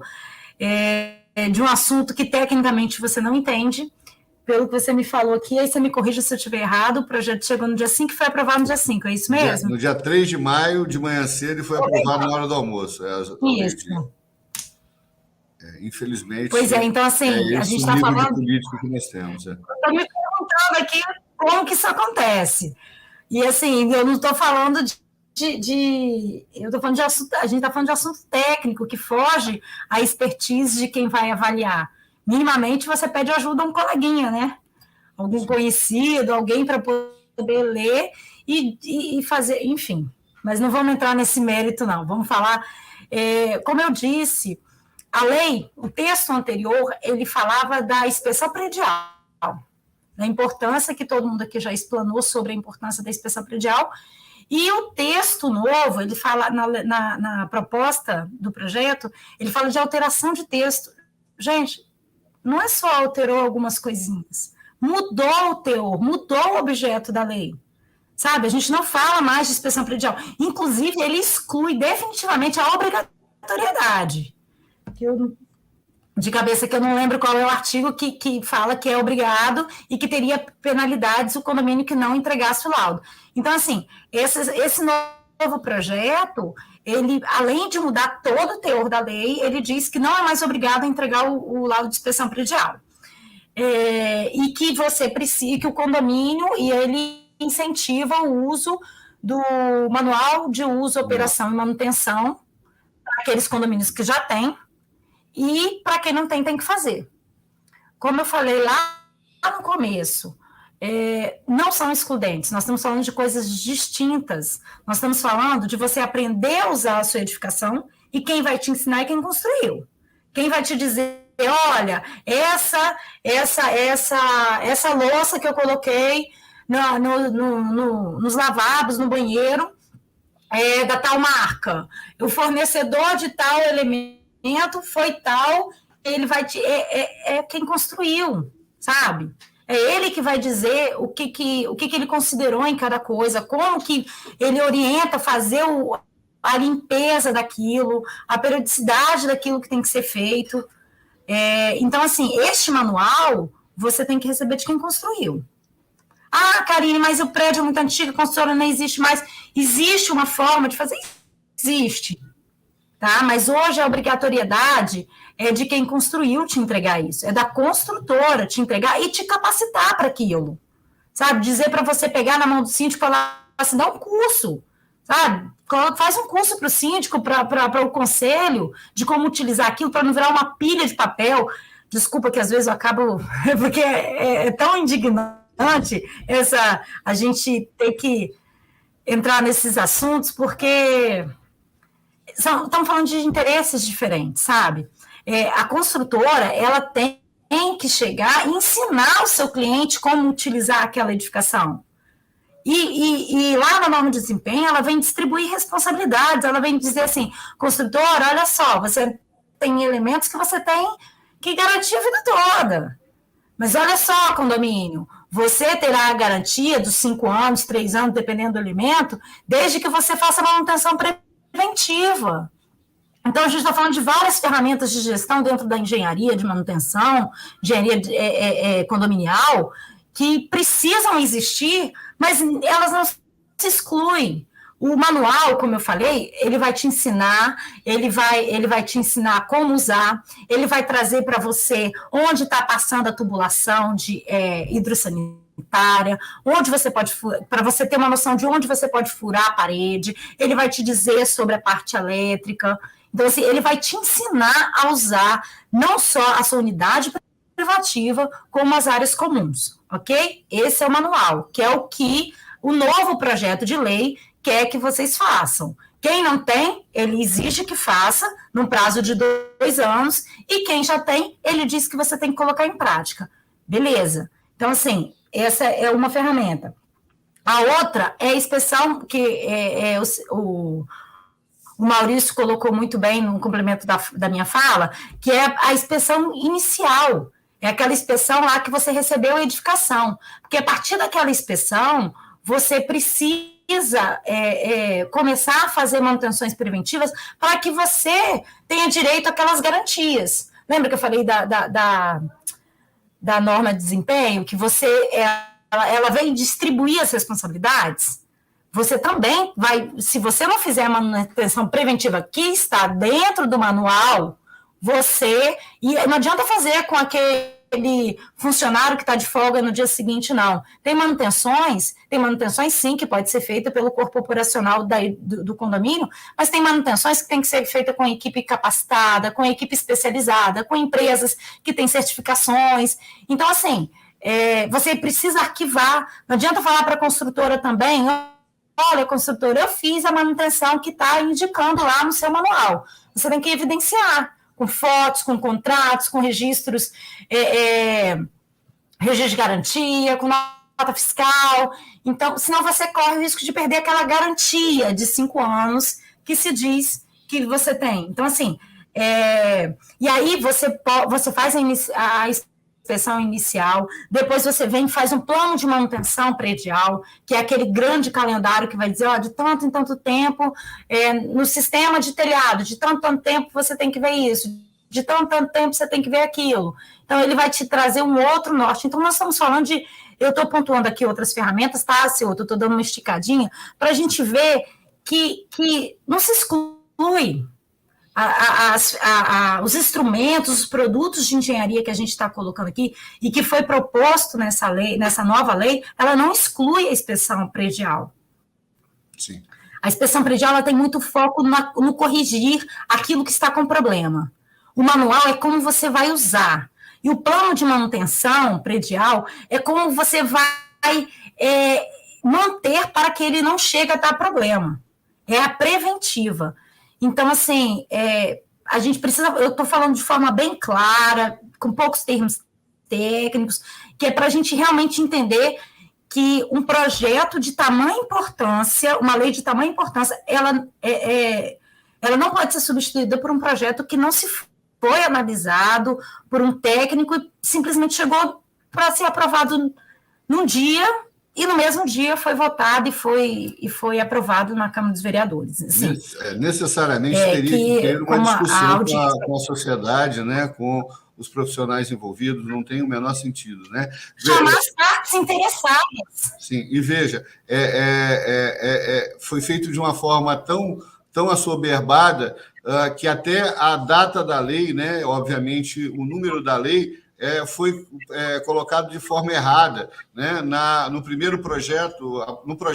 de um assunto que tecnicamente você não entende. Pelo que você me falou aqui, aí você me corrija se eu estiver errado, o projeto chegou no dia 5 e foi aprovado no dia 5, é isso mesmo? No dia 3 de maio, de manhã cedo, e foi aprovado na hora do almoço. Isso. Infelizmente. Pois então, assim, a gente está falando. Político que nós temos. Estou me perguntando aqui como que isso acontece. E, assim, eu não estou falando eu estou falando de assunto. A gente está falando de assunto técnico, que foge à expertise de quem vai avaliar. Minimamente, você pede ajuda a um coleguinha, né? Algum conhecido, alguém para poder ler e fazer, enfim. Mas não vamos entrar nesse mérito, não. Vamos falar. Como eu disse, a lei, o texto anterior, ele falava da inspeção predial, da importância que todo mundo aqui já explanou sobre a importância da inspeção predial. E o texto novo, ele fala, na proposta do projeto, ele fala de alteração de texto. Gente, não é só alterou algumas coisinhas, mudou o teor, mudou o objeto da lei, sabe? A gente não fala mais de inspeção predial. Inclusive, ele exclui definitivamente a obrigatoriedade. De cabeça que eu não lembro qual é o artigo que fala que é obrigado e que teria penalidades o condomínio que não entregasse o laudo. Então, assim, esse novo projeto, ele, além de mudar todo o teor da lei, ele diz que não é mais obrigado a entregar o laudo de inspeção predial. E que você precisa, que o condomínio, e ele incentiva o uso do manual de uso, operação e manutenção para aqueles condomínios que já têm, e para quem não tem, tem que fazer. Como eu falei lá no começo, não são excludentes, nós estamos falando de coisas distintas, nós estamos falando de você aprender a usar a sua edificação, e quem vai te ensinar é quem construiu. Quem vai te dizer, olha, essa louça que eu coloquei nos lavabos, no banheiro, é da tal marca, o fornecedor de tal elemento foi tal, ele vai te... quem construiu, sabe? É ele que vai dizer o que ele considerou em cada coisa, como que ele orienta fazer a limpeza daquilo, a periodicidade daquilo que tem que ser feito. Então, assim, este manual você tem que receber de quem construiu. Ah, Karine, mas o prédio é muito antigo, a construtora não existe mais. Existe uma forma de fazer? Existe. Tá? Mas hoje a obrigatoriedade é de quem construiu te entregar isso, é da construtora te entregar e te capacitar para aquilo, sabe? Dizer para você pegar na mão do síndico e falar assim, dá um curso, sabe? Faz um curso para o síndico, para o conselho, de como utilizar aquilo para não virar uma pilha de papel. Desculpa que às vezes eu acabo, porque é tão indignante a gente ter que entrar nesses assuntos, porque estamos falando de interesses diferentes, sabe? A construtora, ela tem que chegar e ensinar o seu cliente como utilizar aquela edificação. E lá na norma de desempenho, ela vem distribuir responsabilidades, ela vem dizer assim, construtora, olha só, você tem elementos que você tem que garantir a vida toda. Mas olha só, condomínio, você terá a garantia dos 5 anos, 3 anos, dependendo do elemento, desde que você faça manutenção preventiva. Então, a gente está falando de várias ferramentas de gestão dentro da engenharia de manutenção, engenharia condominial, que precisam existir, mas elas não se excluem. O manual, como eu falei, ele vai te ensinar, ele vai te ensinar como usar, ele vai trazer para você onde está passando a tubulação de hidrossanitária, onde você pode, para você ter uma noção de onde você pode furar a parede, ele vai te dizer sobre a parte elétrica. Então, assim, ele vai te ensinar a usar não só a sua unidade privativa, como as áreas comuns, ok? Esse é o manual, que é o que o novo projeto de lei quer que vocês façam. Quem não tem, ele exige que faça, num prazo de 2 anos, e quem já tem, ele diz que você tem que colocar em prática. Beleza. Então, assim, essa é uma ferramenta. A outra é a inspeção, que o Maurício colocou muito bem no complemento da minha fala, que é a inspeção inicial. É aquela inspeção lá que você recebeu a edificação. Porque a partir daquela inspeção, você precisa começar a fazer manutenções preventivas para que você tenha direito àquelas garantias. Lembra que eu falei da norma de desempenho, que ela vem distribuir as responsabilidades? Você também vai, se você não fizer a manutenção preventiva que está dentro do manual, e não adianta fazer com aquele funcionário que está de folga no dia seguinte, não. Tem manutenções sim, que pode ser feita pelo corpo operacional do condomínio, mas tem manutenções que tem que ser feita com equipe capacitada, com equipe especializada, com empresas que têm certificações. Então, assim, você precisa arquivar. Não adianta falar para a construtora também, olha, construtora, eu fiz a manutenção que está indicando lá no seu manual. Você tem que evidenciar, com fotos, com contratos, com registros, registro de garantia, com nota fiscal. Então, senão você corre o risco de perder aquela garantia de 5 anos que se diz que você tem. Então, assim, e aí você faz a inspeção inicial, depois você vem e faz um plano de manutenção predial, que é aquele grande calendário que vai dizer, de tanto em tanto tempo, no sistema de telhado, de tanto em tanto tempo você tem que ver isso, de tanto em tanto tempo você tem que ver aquilo. Então, ele vai te trazer um outro norte. Então, nós estamos falando eu estou pontuando aqui outras ferramentas, tá, Silvio? Eu estou dando uma esticadinha, para a gente ver que não se exclui os instrumentos, os produtos de engenharia que a gente está colocando aqui e que foi proposto nessa lei, nessa nova lei, ela não exclui a inspeção predial. Sim. A inspeção predial ela tem muito foco no corrigir aquilo que está com problema. O manual é como você vai usar. E o plano de manutenção predial é como você vai manter para que ele não chegue a dar problema. É a preventiva. Então, assim, a gente precisa, eu estou falando de forma bem clara, com poucos termos técnicos, que é para a gente realmente entender que um projeto de tamanha importância, uma lei de tamanha importância, ela não pode ser substituída por um projeto que não se foi analisado por um técnico e simplesmente chegou para ser aprovado num dia e no mesmo dia foi votado e foi aprovado na Câmara dos Vereadores. Assim, necessariamente teria que ter uma discussão com a sociedade, né, com os profissionais envolvidos, não tem o menor sentido, né? Chamar as partes interessadas. Sim, e veja, foi feito de uma forma tão assoberbada que até a data da lei, né, obviamente o número da lei foi colocado de forma errada, né? No primeiro projeto,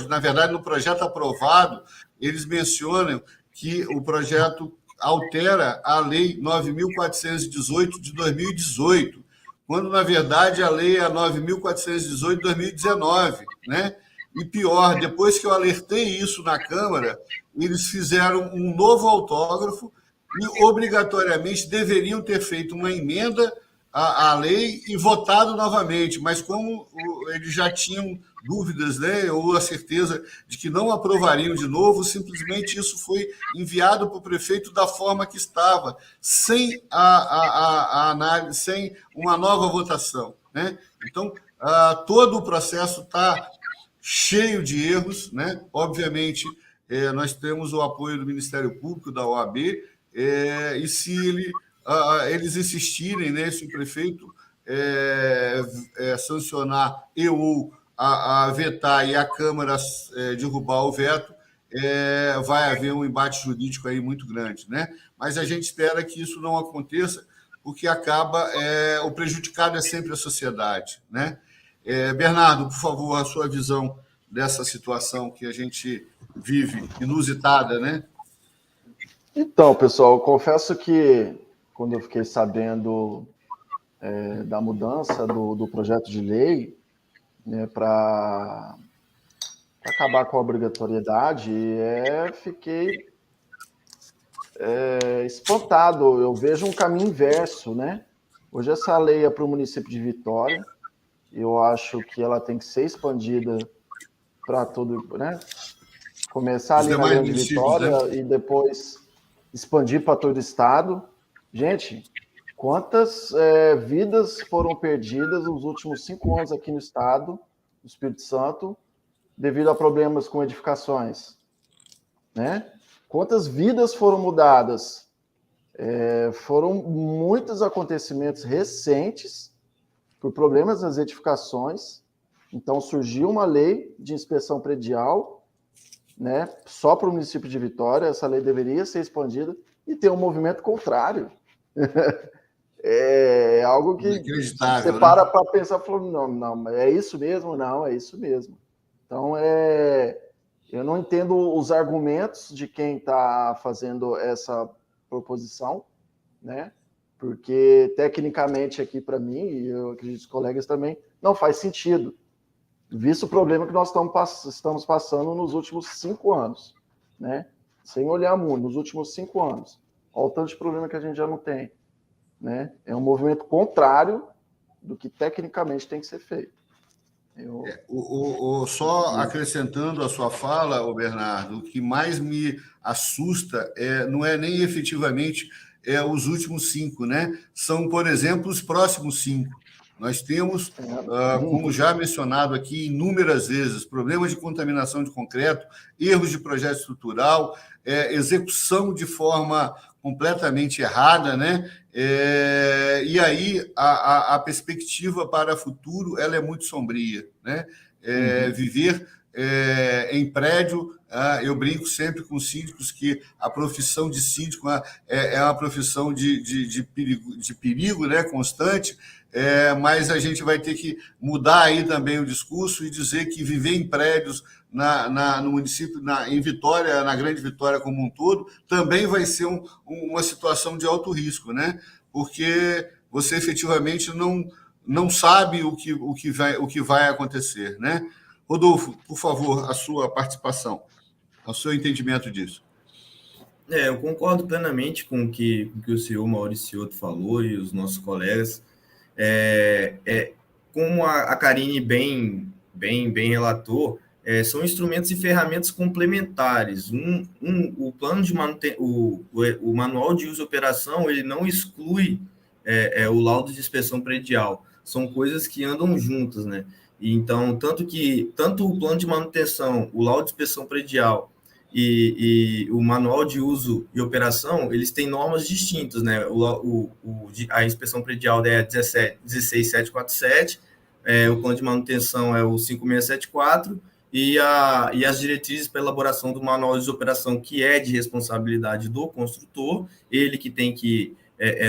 na verdade, no projeto aprovado, eles mencionam que o projeto altera a Lei 9.418 de 2018, quando, na verdade, a lei é 9.418 de 2019, né? E pior, depois que eu alertei isso na Câmara, eles fizeram um novo autógrafo e, obrigatoriamente, deveriam ter feito uma emenda à lei e votado novamente, mas como eles já tinham dúvidas, né, ou a certeza de que não aprovariam de novo, simplesmente isso foi enviado para o prefeito da forma que estava, sem a análise, sem uma nova votação, né? Então, todo o processo está cheio de erros, né? Obviamente, nós temos o apoio do Ministério Público, da OAB, e se eles insistirem, né, se o prefeito sancionar ou a vetar e a Câmara derrubar o veto, vai haver um embate jurídico aí muito grande, né? Mas a gente espera que isso não aconteça, porque acaba o prejudicado é sempre a sociedade, né? Bernardo, por favor, a sua visão dessa situação que a gente vive, inusitada, né? Então, pessoal, eu confesso que quando eu fiquei sabendo da mudança do projeto de lei, né, para acabar com a obrigatoriedade, fiquei espantado. Eu vejo um caminho inverso, né? Hoje essa lei é para o município de Vitória. Eu acho que ela tem que ser expandida para todo, né? Começar ali na Grande Vitória, né? E depois expandir para todo o estado. Gente, quantas vidas foram perdidas nos últimos 5 anos aqui no estado, no Espírito Santo, devido a problemas com edificações, né? Quantas vidas foram mudadas? Foram muitos acontecimentos recentes por problemas nas edificações. Então, surgiu uma lei de inspeção predial, né, só para o município de Vitória. Essa lei deveria ser expandida e tem um movimento contrário. É algo que você para para pensar, falou, não, é isso mesmo? Não, é isso mesmo. Então, eu não entendo os argumentos de quem está fazendo essa proposição, né? Porque, tecnicamente, aqui para mim, e eu acredito que os colegas também, não faz sentido, visto o problema que nós estamos passando nos últimos 5 anos, né? Sem olhar muito, nos últimos 5 anos. Olha o tanto de problema que a gente já não tem, né? É um movimento contrário do que tecnicamente tem que ser feito. Só acrescentando a sua fala, Bernardo, o que mais me assusta não é nem efetivamente os últimos 5, né? São, por exemplo, os próximos 5. Nós temos, como já mencionado aqui inúmeras vezes, problemas de contaminação de concreto, erros de projeto estrutural, execução de forma completamente errada, né? E aí a perspectiva para o futuro ela é muito sombria, né? Viver em prédio, eu brinco sempre com síndicos que a profissão de síndico é uma profissão de perigo, né, constante, mas a gente vai ter que mudar aí também o discurso e dizer que viver em prédios no município, em Vitória, na Grande Vitória como um todo, também vai ser uma situação de alto risco, né? Porque você efetivamente não sabe o que vai acontecer, né? Rodolfo, por favor, a sua participação, o seu entendimento disso. Eu concordo plenamente com o que o senhor Maurício falou e os nossos colegas. Como a Karine bem relatou, são instrumentos e ferramentas complementares. O plano de o manual de uso e operação, ele não exclui o laudo de inspeção predial. São coisas que andam juntas, né? Então, tanto o plano de manutenção, o laudo de inspeção predial e o manual de uso e operação, eles têm normas distintas, né? A inspeção predial é 16747, o plano de manutenção é o 5674 e as diretrizes para elaboração do manual de operação, que é de responsabilidade do construtor, ele que tem que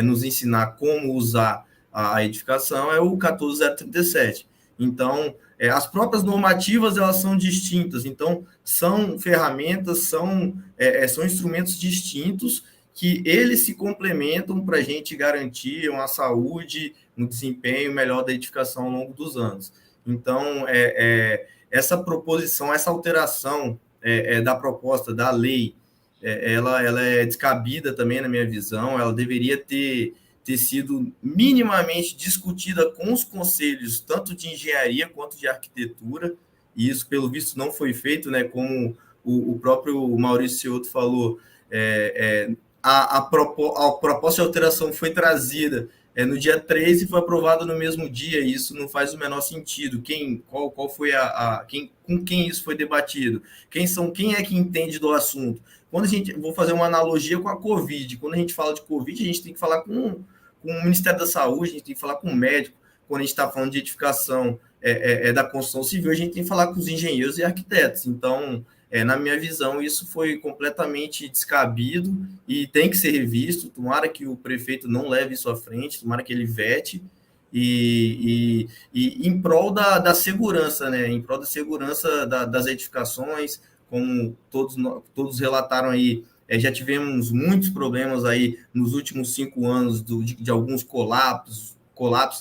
nos ensinar como usar a edificação, é o 14037. Então, as próprias normativas, elas são distintas. Então, são ferramentas, são instrumentos distintos que eles se complementam para a gente garantir uma saúde, um desempenho melhor da edificação ao longo dos anos. Então, essa proposição, essa alteração da proposta da lei, ela é descabida também, na minha visão. Ela deveria ter sido minimamente discutida com os conselhos, tanto de engenharia quanto de arquitetura, e isso, pelo visto, não foi feito, né? Como o próprio Maurício Ciotto falou, a proposta de alteração foi trazida no dia 3 e foi aprovada no mesmo dia, e isso não faz o menor sentido. Qual foi com quem isso foi debatido? Quem é que entende do assunto? Vou fazer uma analogia com a Covid. Quando a gente fala de Covid, a gente tem que falar com o Ministério da Saúde, a gente tem que falar com o médico. Quando a gente está falando de edificação da construção civil, a gente tem que falar com os engenheiros e arquitetos. Então, na minha visão, isso foi completamente descabido e tem que ser revisto. Tomara que o prefeito não leve isso à frente, tomara que ele vete, e em prol da segurança, né? Em prol da segurança das edificações, como todos relataram aí, já tivemos muitos problemas aí nos últimos 5 anos de alguns colapsos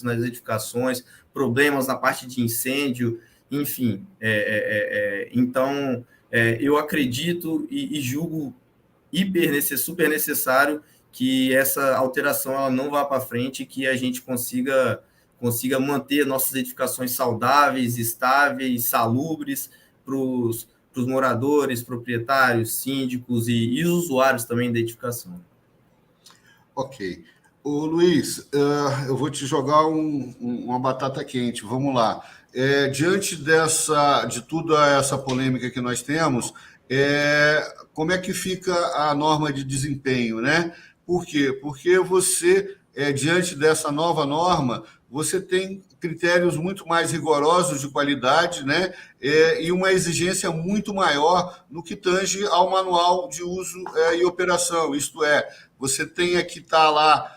nas edificações, problemas na parte de incêndio, enfim. Então, eu acredito e julgo super necessário que essa alteração ela não vá para frente, que a gente consiga manter nossas edificações saudáveis, estáveis, salubres para os moradores, proprietários, síndicos e os usuários também da edificação. Ok. Ô, Luiz, eu vou te jogar uma batata quente. Vamos lá. Diante de toda essa polêmica que nós temos, como é que fica a norma de desempenho, né? Por quê? Porque você, diante dessa nova norma, você tem critérios muito mais rigorosos de qualidade, né? E uma exigência muito maior no que tange ao manual de uso e operação. Isto é, você tem que estar lá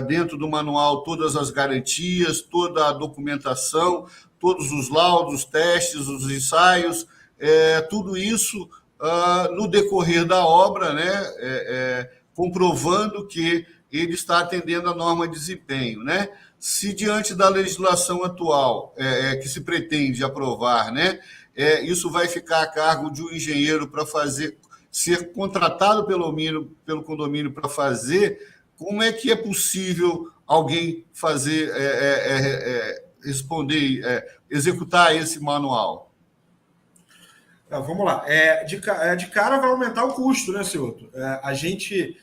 dentro do manual todas as garantias, toda a documentação, todos os laudos, testes, os ensaios, tudo isso no decorrer da obra, né, comprovando que ele está atendendo a norma de desempenho, né? Se diante da legislação atual que se pretende aprovar, né, isso vai ficar a cargo de um engenheiro para ser contratado pelo condomínio para fazer, como é que é possível alguém fazer, executar esse manual? Vamos lá. De cara vai aumentar o custo, né, Ciotto? A gente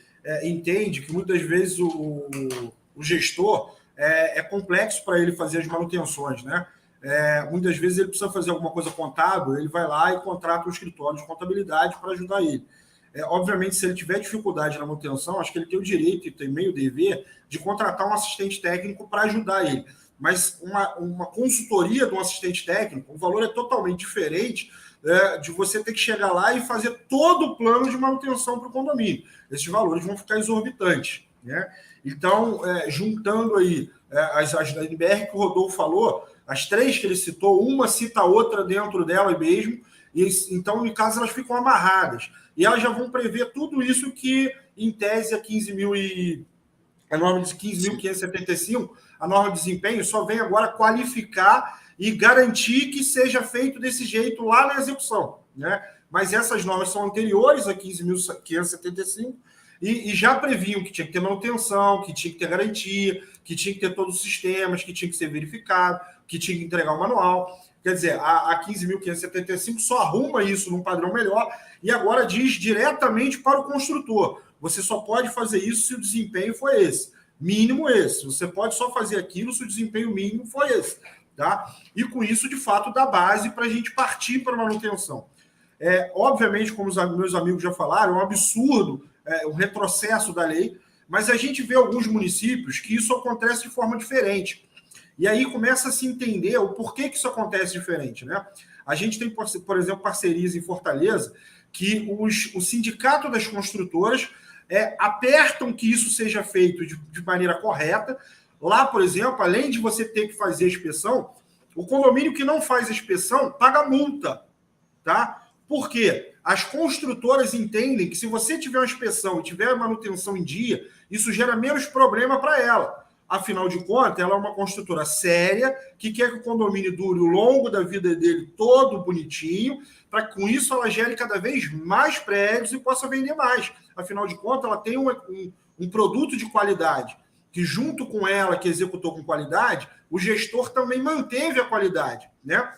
entende que muitas vezes o gestor é complexo para ele fazer as manutenções, né? Muitas vezes ele precisa fazer alguma coisa contábil, ele vai lá e contrata um escritório de contabilidade para ajudar ele. Obviamente, se ele tiver dificuldade na manutenção, acho que ele tem o direito e tem meio dever de contratar um assistente técnico para ajudar ele. Mas uma consultoria de um assistente técnico, o valor é totalmente diferente de você ter que chegar lá e fazer todo o plano de manutenção para o condomínio. Esses valores vão ficar exorbitantes, né? Então, juntando aí as da NBR que o Rodolfo falou, as 3 que ele citou, uma cita a outra dentro dela mesmo, e então, no caso, elas ficam amarradas. E elas já vão prever tudo isso que, em tese, a norma de 15.575, a norma de desempenho, só vem agora qualificar e garantir que seja feito desse jeito lá na execução, né? Mas essas normas são anteriores a 15.575 e já previam que tinha que ter manutenção, que tinha que ter garantia, que tinha que ter todos os sistemas, que tinha que ser verificado, que tinha que entregar o manual. Quer dizer, a 15.575 só arruma isso num padrão melhor e agora diz diretamente para o construtor. Você só pode fazer isso se o desempenho for esse. Mínimo esse. Você pode só fazer aquilo se o desempenho mínimo for esse. Tá? E com isso, de fato, dá base para a gente partir para a manutenção. Obviamente, como os meus amigos já falaram, é um absurdo, um retrocesso da lei, mas a gente vê alguns municípios que isso acontece de forma diferente. E aí começa a se entender o porquê que isso acontece diferente, né? A gente tem, por exemplo, parcerias em Fortaleza que o sindicato das construtoras apertam que isso seja feito de maneira correta. Lá, por exemplo, além de você ter que fazer a inspeção, o condomínio que não faz a inspeção paga multa, tá? Por quê? As construtoras entendem que se você tiver uma inspeção e tiver a manutenção em dia, isso gera menos problema para ela. Afinal de contas, ela é uma construtora séria, que quer que o condomínio dure o longo da vida dele todo bonitinho, para que com isso ela gere cada vez mais prédios e possa vender mais. Afinal de contas, ela tem um produto de qualidade, que junto com ela, que executou com qualidade, o gestor também manteve a qualidade, né?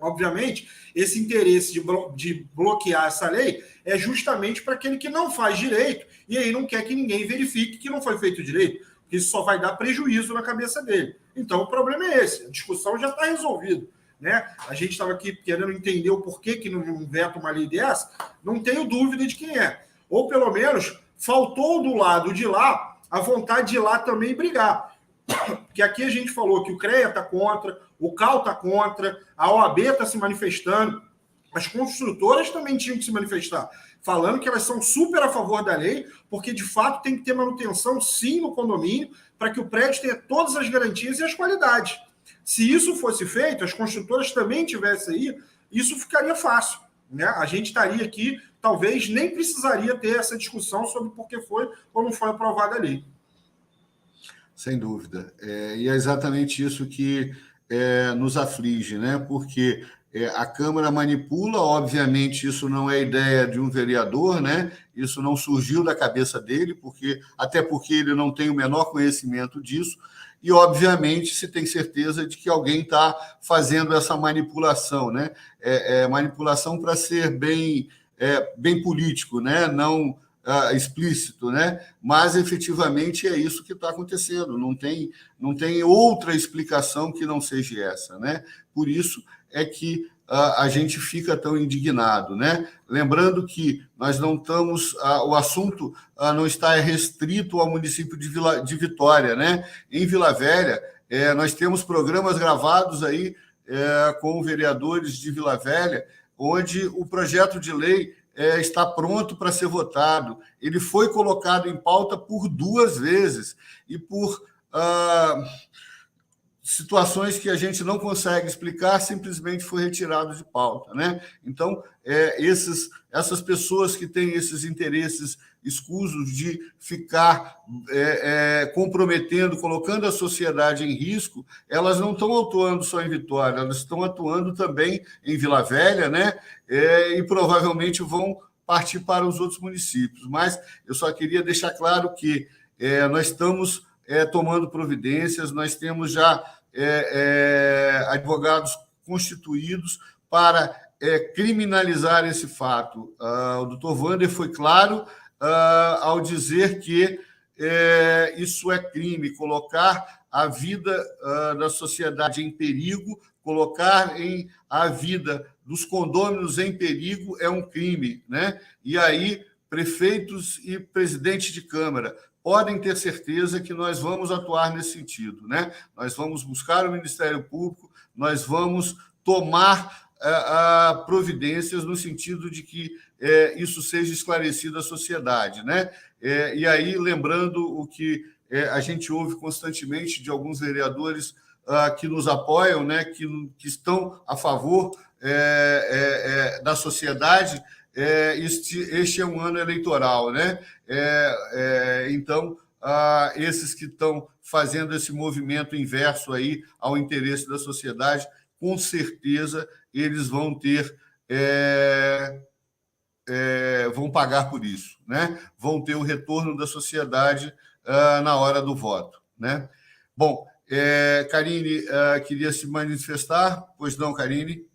Obviamente, esse interesse de bloquear essa lei é justamente para aquele que não faz direito e aí não quer que ninguém verifique que não foi feito direito, porque isso só vai dar prejuízo na cabeça dele. Então, o problema é esse. A discussão já está resolvida. Né? A gente estava aqui querendo entender o porquê que não veta uma lei dessa. Não tenho dúvida de quem é. Ou, pelo menos, faltou do lado de lá a vontade de ir lá também brigar. Porque aqui a gente falou que o CREA está contra, o CAL está contra, a OAB está se manifestando, as construtoras também tinham que se manifestar, falando que elas são super a favor da lei, porque de fato tem que ter manutenção sim no condomínio, para que o prédio tenha todas as garantias e as qualidades. Se isso fosse feito, as construtoras também tivessem aí, isso ficaria fácil. Né? A gente estaria aqui, talvez nem precisaria ter essa discussão sobre por que foi ou não foi aprovada a lei. Sem dúvida. E é exatamente isso que nos aflige, né? Porque a Câmara manipula, obviamente, isso não é ideia de um vereador, né? Isso não surgiu da cabeça dele, até porque ele não tem o menor conhecimento disso, e, obviamente, se tem certeza de que alguém está fazendo essa manipulação, né? Manipulação para ser bem político, né? Não explícito, né? Mas efetivamente é isso que está acontecendo. Não tem outra explicação que não seja essa, né? Por isso é que a gente fica tão indignado, né? Lembrando que nós não estamos, o assunto não está restrito ao município de Vitória, né? Em Vila Velha, nós temos programas gravados aí com vereadores de Vila Velha, onde o projeto de lei está pronto para ser votado. Ele foi colocado em pauta por 2 vezes e por situações que a gente não consegue explicar, simplesmente foi retirado de pauta, né? Então, essas pessoas que têm esses interesses escusos de ficar comprometendo, colocando a sociedade em risco, elas não estão atuando só em Vitória, elas estão atuando também em Vila Velha, né? E provavelmente vão partir para os outros municípios. Mas eu só queria deixar claro que nós estamos tomando providências, nós temos já advogados constituídos para criminalizar esse fato. O doutor Wander foi claro ao dizer que isso é crime, colocar a vida da sociedade em perigo, colocar a vida dos condôminos em perigo é um crime, né? E aí, prefeitos e presidente de Câmara podem ter certeza que nós vamos atuar nesse sentido, né? Nós vamos buscar o Ministério Público, nós vamos tomar providências no sentido de que isso seja esclarecido à sociedade, né? E aí, lembrando o que a gente ouve constantemente de alguns vereadores que nos apoiam, né? Que estão a favor da sociedade. Este é um ano eleitoral, né? Então, esses que estão fazendo esse movimento inverso aí ao interesse da sociedade, com certeza eles vão vão pagar por isso, né? Vão ter o retorno da sociedade na hora do voto, né? Bom, Karine queria se manifestar, pois não, Karine?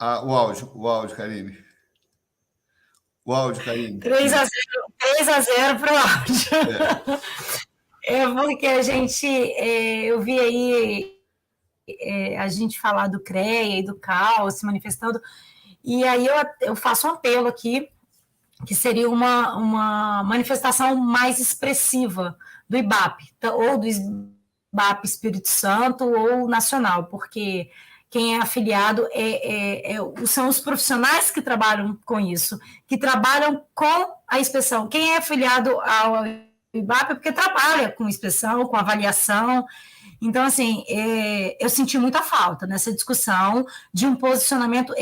O áudio, Karine. O áudio, Karine. 3-0 para o áudio. Porque a gente, eu vi aí a gente falar do CREA e do CAL se manifestando, e aí eu faço um apelo aqui, que seria uma manifestação mais expressiva do IBAP, ou do IBAP Espírito Santo ou nacional, porque quem é afiliado são os profissionais que trabalham com isso, que trabalham com a inspeção. Quem é afiliado ao IBAP é porque trabalha com inspeção, com avaliação. Então, assim, eu senti muita falta nessa discussão de um posicionamento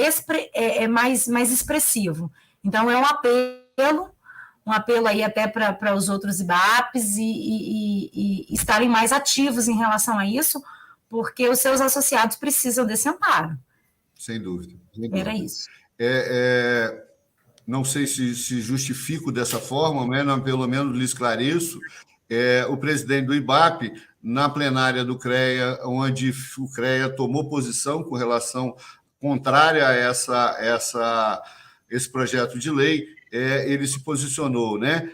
mais expressivo. Então, é um apelo aí até para os outros IBAPs e estarem mais ativos em relação a isso, porque os seus associados precisam desse amparo. Sem dúvida. Era isso. Não sei se justifico dessa forma, mas pelo menos lhe esclareço. O presidente do IBAP na plenária do CREA, onde o CREA tomou posição com relação contrária a esse projeto de lei, ele se posicionou, né?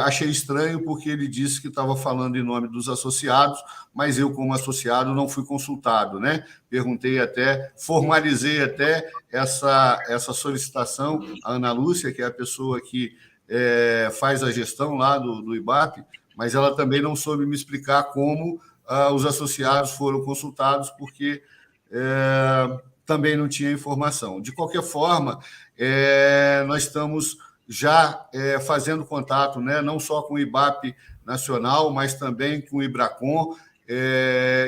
Achei estranho porque ele disse que estava falando em nome dos associados, mas eu, como associado, não fui consultado, né? Perguntei até, formalizei até essa solicitação à Ana Lúcia, que é a pessoa que faz a gestão lá do IBAP, mas ela também não soube me explicar como os associados foram consultados, porque também não tinha informação. De qualquer forma, nós estamos já fazendo contato, né, não só com o IBAP nacional, mas também com o IBRACON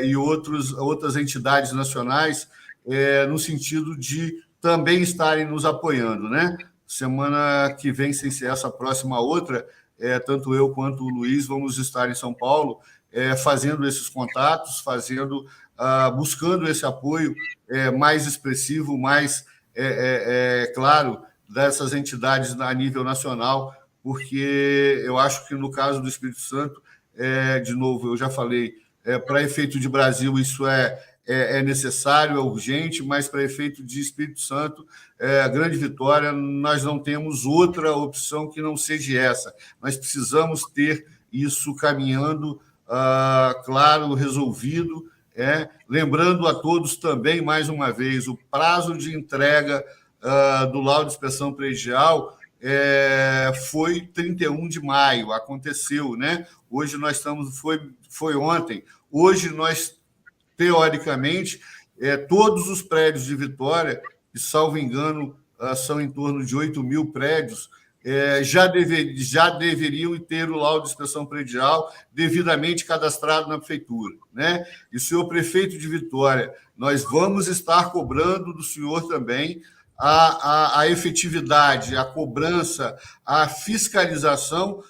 e outras entidades nacionais, no sentido de também estarem nos apoiando, né? Semana que vem, sem ser essa próxima outra, tanto eu quanto o Luiz vamos estar em São Paulo fazendo esses contatos, buscando esse apoio mais expressivo, mais claro, dessas entidades a nível nacional, porque eu acho que no caso do Espírito Santo, de novo, eu já falei, para efeito de Brasil isso é necessário, é urgente, mas para efeito de Espírito Santo, a grande vitória, nós não temos outra opção que não seja essa. Nós precisamos ter isso caminhando, claro, resolvido. Lembrando a todos também, mais uma vez, o prazo de entrega do laudo de inspeção predial foi 31 de maio, aconteceu, né? Hoje nós estamos, foi ontem, hoje nós, teoricamente, todos os prédios de Vitória, que, salvo engano, são em torno de 8 mil prédios, já deveriam ter o laudo de inspeção predial devidamente cadastrado na prefeitura, né? E o senhor prefeito de Vitória, nós vamos estar cobrando do senhor também a efetividade, a cobrança, a fiscalização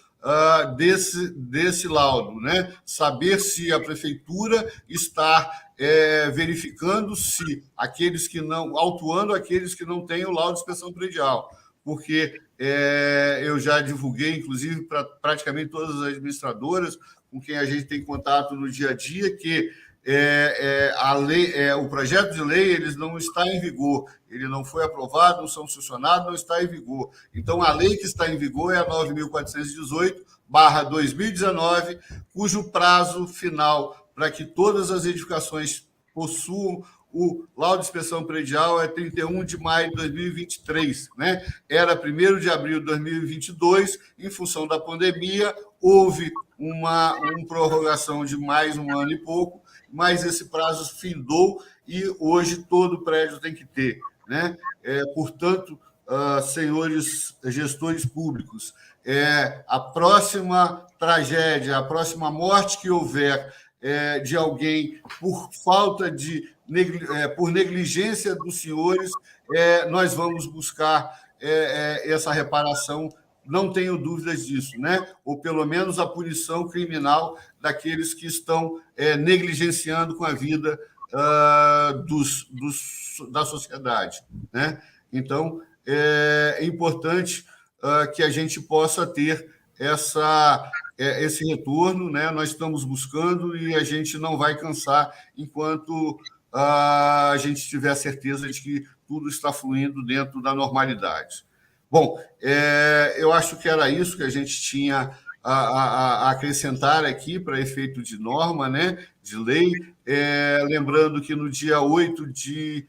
desse laudo, né? Saber se a prefeitura está verificando se aqueles que não, autuando aqueles que não têm o laudo de inspeção predial, porque eu já divulguei, inclusive, para praticamente todas as administradoras com quem a gente tem contato no dia a dia, que a lei, o projeto de lei ele não está em vigor, ele não foi aprovado, não são sancionados, não está em vigor. Então, a lei que está em vigor é a 9.418/2019, cujo prazo final para que todas as edificações possuam o laudo de inspeção predial é 31 de maio de 2023, né? Era 1º de abril de 2022, em função da pandemia, houve uma prorrogação de mais um ano e pouco, mas esse prazo findou e hoje todo prédio tem que ter, né? Portanto, senhores gestores públicos, a próxima tragédia, a próxima morte que houver de alguém por falta de por negligência dos senhores, nós vamos buscar essa reparação, não tenho dúvidas disso, né? Ou pelo menos a punição criminal daqueles que estão negligenciando com a vida da sociedade, né? Então, é importante que a gente possa ter esse retorno, né? Nós estamos buscando e a gente não vai cansar enquanto a gente tiver a certeza de que tudo está fluindo dentro da normalidade. Bom, eu acho que era isso que a gente tinha a acrescentar aqui para efeito de norma, né, de lei. Lembrando que no dia 8 de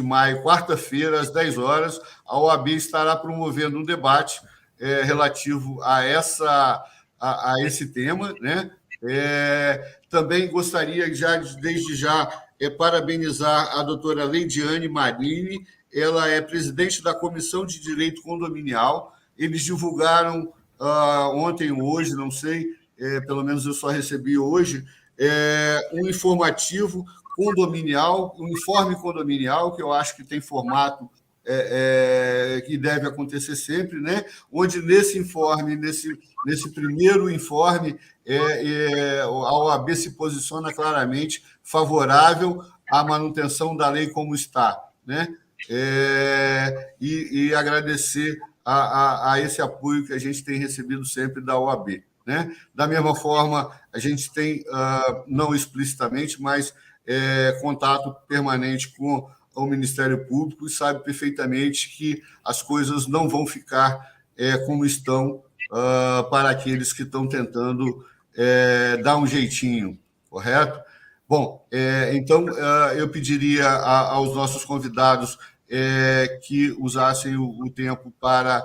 maio, quarta-feira, às 10 horas, a OAB estará promovendo um debate relativo a esse tema, né? Também gostaria, desde já, parabenizar a doutora Leidiane Marini. Ela é presidente da Comissão de Direito Condominial. Eles divulgaram ontem ou hoje, não sei, pelo menos eu só recebi hoje, um informativo condominial, um informe condominial, que eu acho que tem formato que deve acontecer sempre, né? Onde nesse informe, nesse primeiro informe, a OAB se posiciona claramente favorável à manutenção da lei como está, né? E agradecer a esse apoio que a gente tem recebido sempre da OAB, né? Da mesma forma, a gente tem, não explicitamente, mas contato permanente com o Ministério Público e sabe perfeitamente que as coisas não vão ficar como estão para aqueles que estão tentando dar um jeitinho, correto? Bom, então eu pediria aos nossos convidados que usassem o tempo para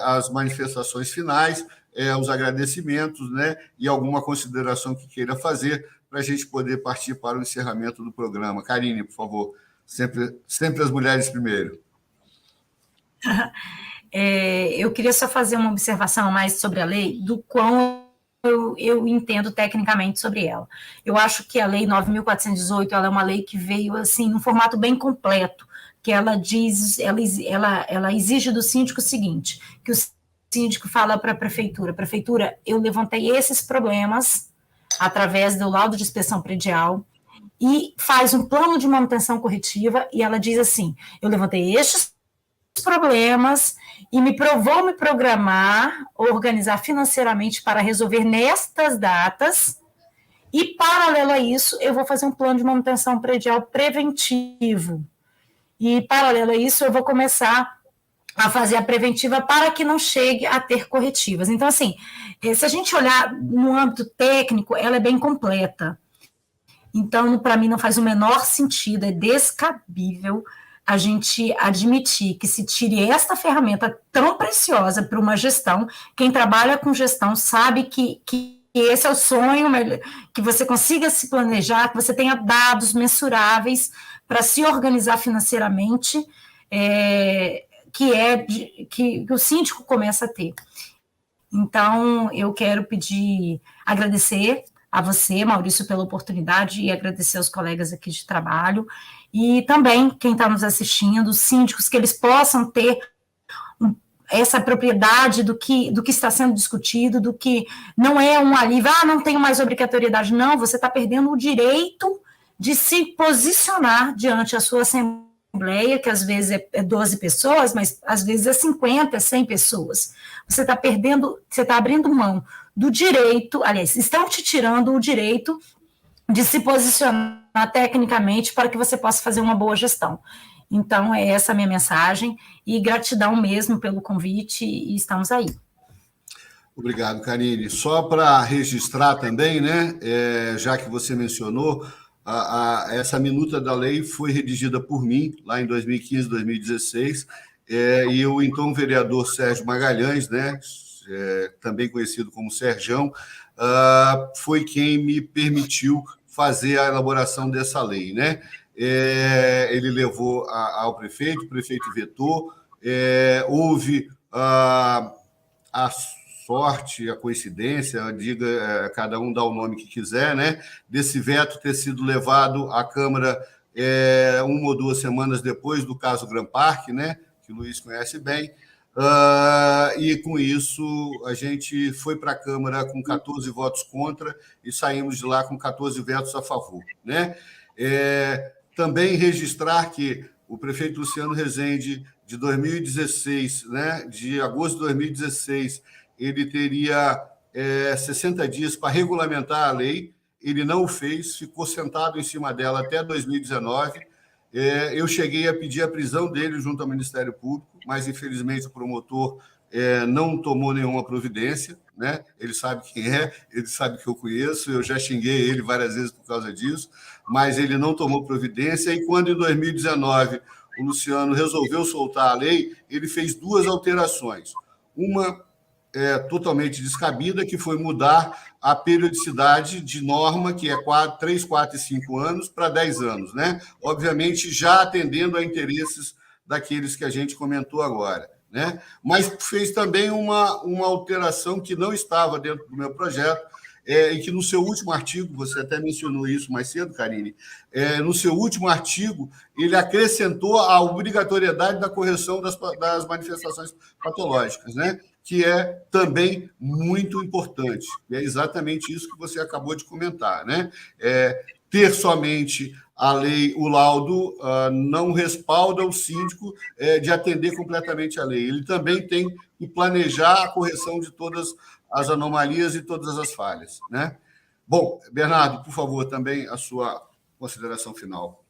as manifestações finais, os agradecimentos, né, e alguma consideração que queira fazer para a gente poder partir para o encerramento do programa. Karine, por favor, sempre as mulheres primeiro. Eu queria só fazer uma observação mais sobre a lei, do quão eu entendo tecnicamente sobre ela. Eu acho que a Lei 9.418 ela é uma lei que veio assim num formato bem completo, que ela exige do síndico o seguinte, que o síndico fala para a prefeitura, eu levantei esses problemas através do laudo de inspeção predial, e faz um plano de manutenção corretiva, e ela diz assim, eu levantei estes problemas e vou me programar, organizar financeiramente para resolver nestas datas, e paralelo a isso, eu vou fazer um plano de manutenção predial preventivo, e paralelo a isso, eu vou começar a fazer a preventiva para que não chegue a ter corretivas. Então, assim, se a gente olhar no âmbito técnico, ela é bem completa. Então, para mim, não faz o menor sentido, é descabível a gente admitir que se tire esta ferramenta tão preciosa para uma gestão. Quem trabalha com gestão sabe que esse é o sonho, que você consiga se planejar, que você tenha dados mensuráveis para se organizar financeiramente, que o síndico começa a ter. Então, eu quero agradecer a você, Maurício, pela oportunidade e agradecer aos colegas aqui de trabalho e também quem está nos assistindo, os síndicos, que eles possam ter essa propriedade do que está sendo discutido, do que não é um alívio, não tenho mais obrigatoriedade, não, você está perdendo o direito de se posicionar diante da sua assembleia, que às vezes é 12 pessoas, mas às vezes é 50, 100 pessoas. Você está abrindo mão do direito, aliás, estão te tirando o direito de se posicionar tecnicamente para que você possa fazer uma boa gestão. Então, é essa a minha mensagem, e gratidão mesmo pelo convite, e estamos aí. Obrigado, Karine. Só para registrar também, né, já que você mencionou, essa minuta da lei foi redigida por mim, lá em 2015, 2016, e o então vereador Sérgio Magalhães, né, também conhecido como Serjão, foi quem me permitiu fazer a elaboração dessa lei, né? Ele levou ao prefeito, o prefeito vetou, houve a sorte, a coincidência, diga, cada um dá o nome que quiser, né? Desse veto ter sido levado à Câmara 1 ou 2 semanas depois do caso Grand Park, né? Que o Luiz conhece bem. E com isso a gente foi para a Câmara com 14 votos contra e saímos de lá com 14 vetos a favor, né? Também registrar que o prefeito Luciano Rezende, de 2016, né, de agosto de 2016, ele teria 60 dias para regulamentar a lei, ele não o fez, ficou sentado em cima dela até 2019. Eu cheguei a pedir a prisão dele junto ao Ministério Público, mas, infelizmente, o promotor não tomou nenhuma providência, né? Ele sabe quem é, ele sabe que eu conheço, eu já xinguei ele várias vezes por causa disso, mas ele não tomou providência, e quando, em 2019, o Luciano resolveu soltar a lei, ele fez 2 alterações. Uma totalmente descabida, que foi mudar a periodicidade de norma, que é 3, 4 e 5 anos, para 10 anos, né? Obviamente, já atendendo a interesses daqueles que a gente comentou agora, né? Mas fez também uma alteração que não estava dentro do meu projeto, e que no seu último artigo, você até mencionou isso mais cedo, Karine, no seu último artigo, ele acrescentou a obrigatoriedade da correção das manifestações patológicas, né? Que é também muito importante. É exatamente isso que você acabou de comentar, né? Ter somente a lei, o laudo, não respalda o síndico de atender completamente a lei. Ele também tem que planejar a correção de todas as anomalias e todas as falhas, né? Bom, Bernardo, por favor, também a sua consideração final.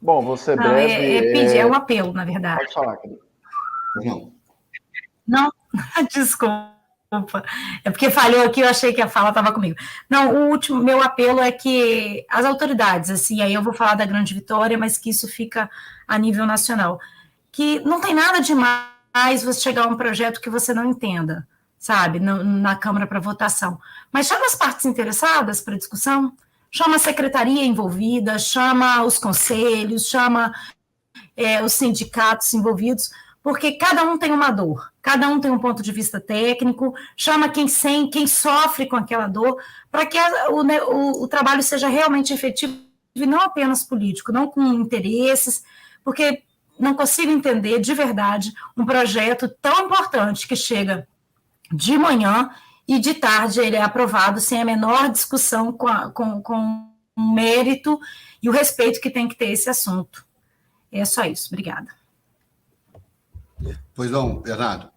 Bom, você breve... Pedir, é um apelo, na verdade. Pode falar, querido. Não, desculpa. É porque falhou aqui, eu achei que a fala estava comigo. Não, o último, meu apelo é que as autoridades, assim, aí eu vou falar da Grande Vitória, mas que isso fica a nível nacional, que não tem nada demais você chegar a um projeto que você não entenda, sabe, na Câmara para votação. Mas chama as partes interessadas para discussão, chama a secretaria envolvida, chama os conselhos, chama os sindicatos envolvidos, porque cada um tem uma dor, cada um tem um ponto de vista técnico, chama quem sofre com aquela dor, para que o trabalho seja realmente efetivo e não apenas político, não com interesses, porque não consigo entender de verdade um projeto tão importante que chega de manhã e de tarde ele é aprovado sem a menor discussão com o mérito e o respeito que tem que ter esse assunto. É só isso, obrigada. Pois não, Bernardo.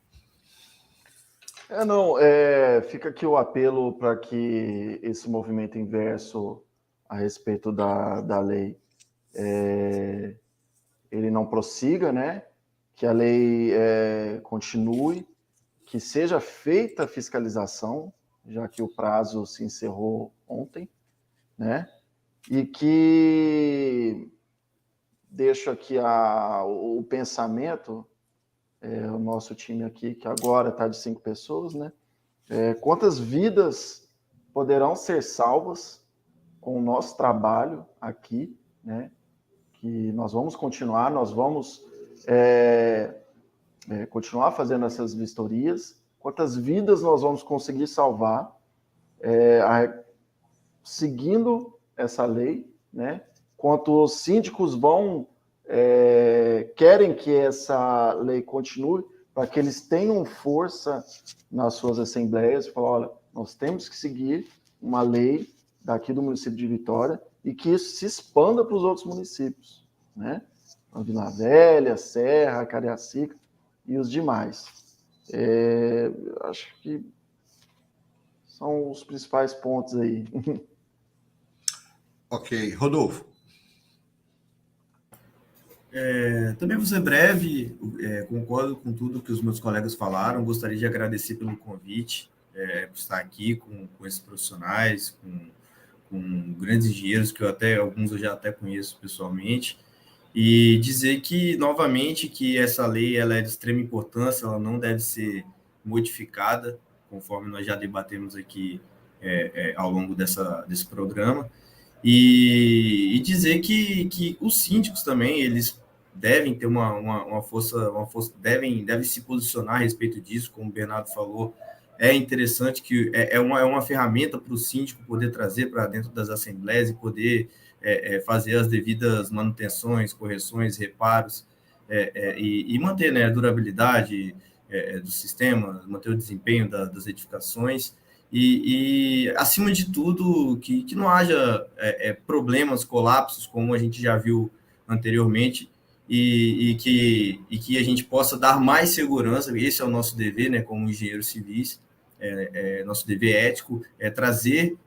Fica aqui o apelo para que esse movimento inverso a respeito da lei ele não prossiga, né? Que a lei continue, que seja feita a fiscalização, já que o prazo se encerrou ontem, né? E que deixo aqui o pensamento, o nosso time aqui, que agora está de 5 pessoas, né? Quantas vidas poderão ser salvas com o nosso trabalho aqui, né? Que nós vamos continuar, continuar fazendo essas vistorias. Quantas vidas nós vamos conseguir salvar seguindo essa lei, né? Quantos síndicos querem que essa lei continue, para que eles tenham força nas suas assembleias, falar, olha, nós temos que seguir uma lei daqui do município de Vitória e que isso se expanda para os outros municípios, né? Vila Velha, Serra, Cariacica e os demais. Acho que são os principais pontos aí. Ok. Rodolfo. Também vou ser breve, concordo com tudo que os meus colegas falaram, gostaria de agradecer pelo convite, por estar aqui com esses profissionais, com grandes engenheiros, que alguns eu já até conheço pessoalmente, e dizer que, novamente, que essa lei ela é de extrema importância, ela não deve ser modificada, conforme nós já debatemos aqui ao longo desse programa, e dizer que os síndicos também, eles devem ter uma força, devem se posicionar a respeito disso, como o Bernardo falou. É interessante que é uma ferramenta para o síndico poder trazer para dentro das assembleias e poder fazer as devidas manutenções, correções, reparos, e manter, né, a durabilidade do sistema, manter o desempenho das edificações, e acima de tudo, que não haja problemas, colapsos, como a gente já viu anteriormente, e que a gente possa dar mais segurança. Esse é o nosso dever, né, como engenheiros civis, nosso dever ético, trazer,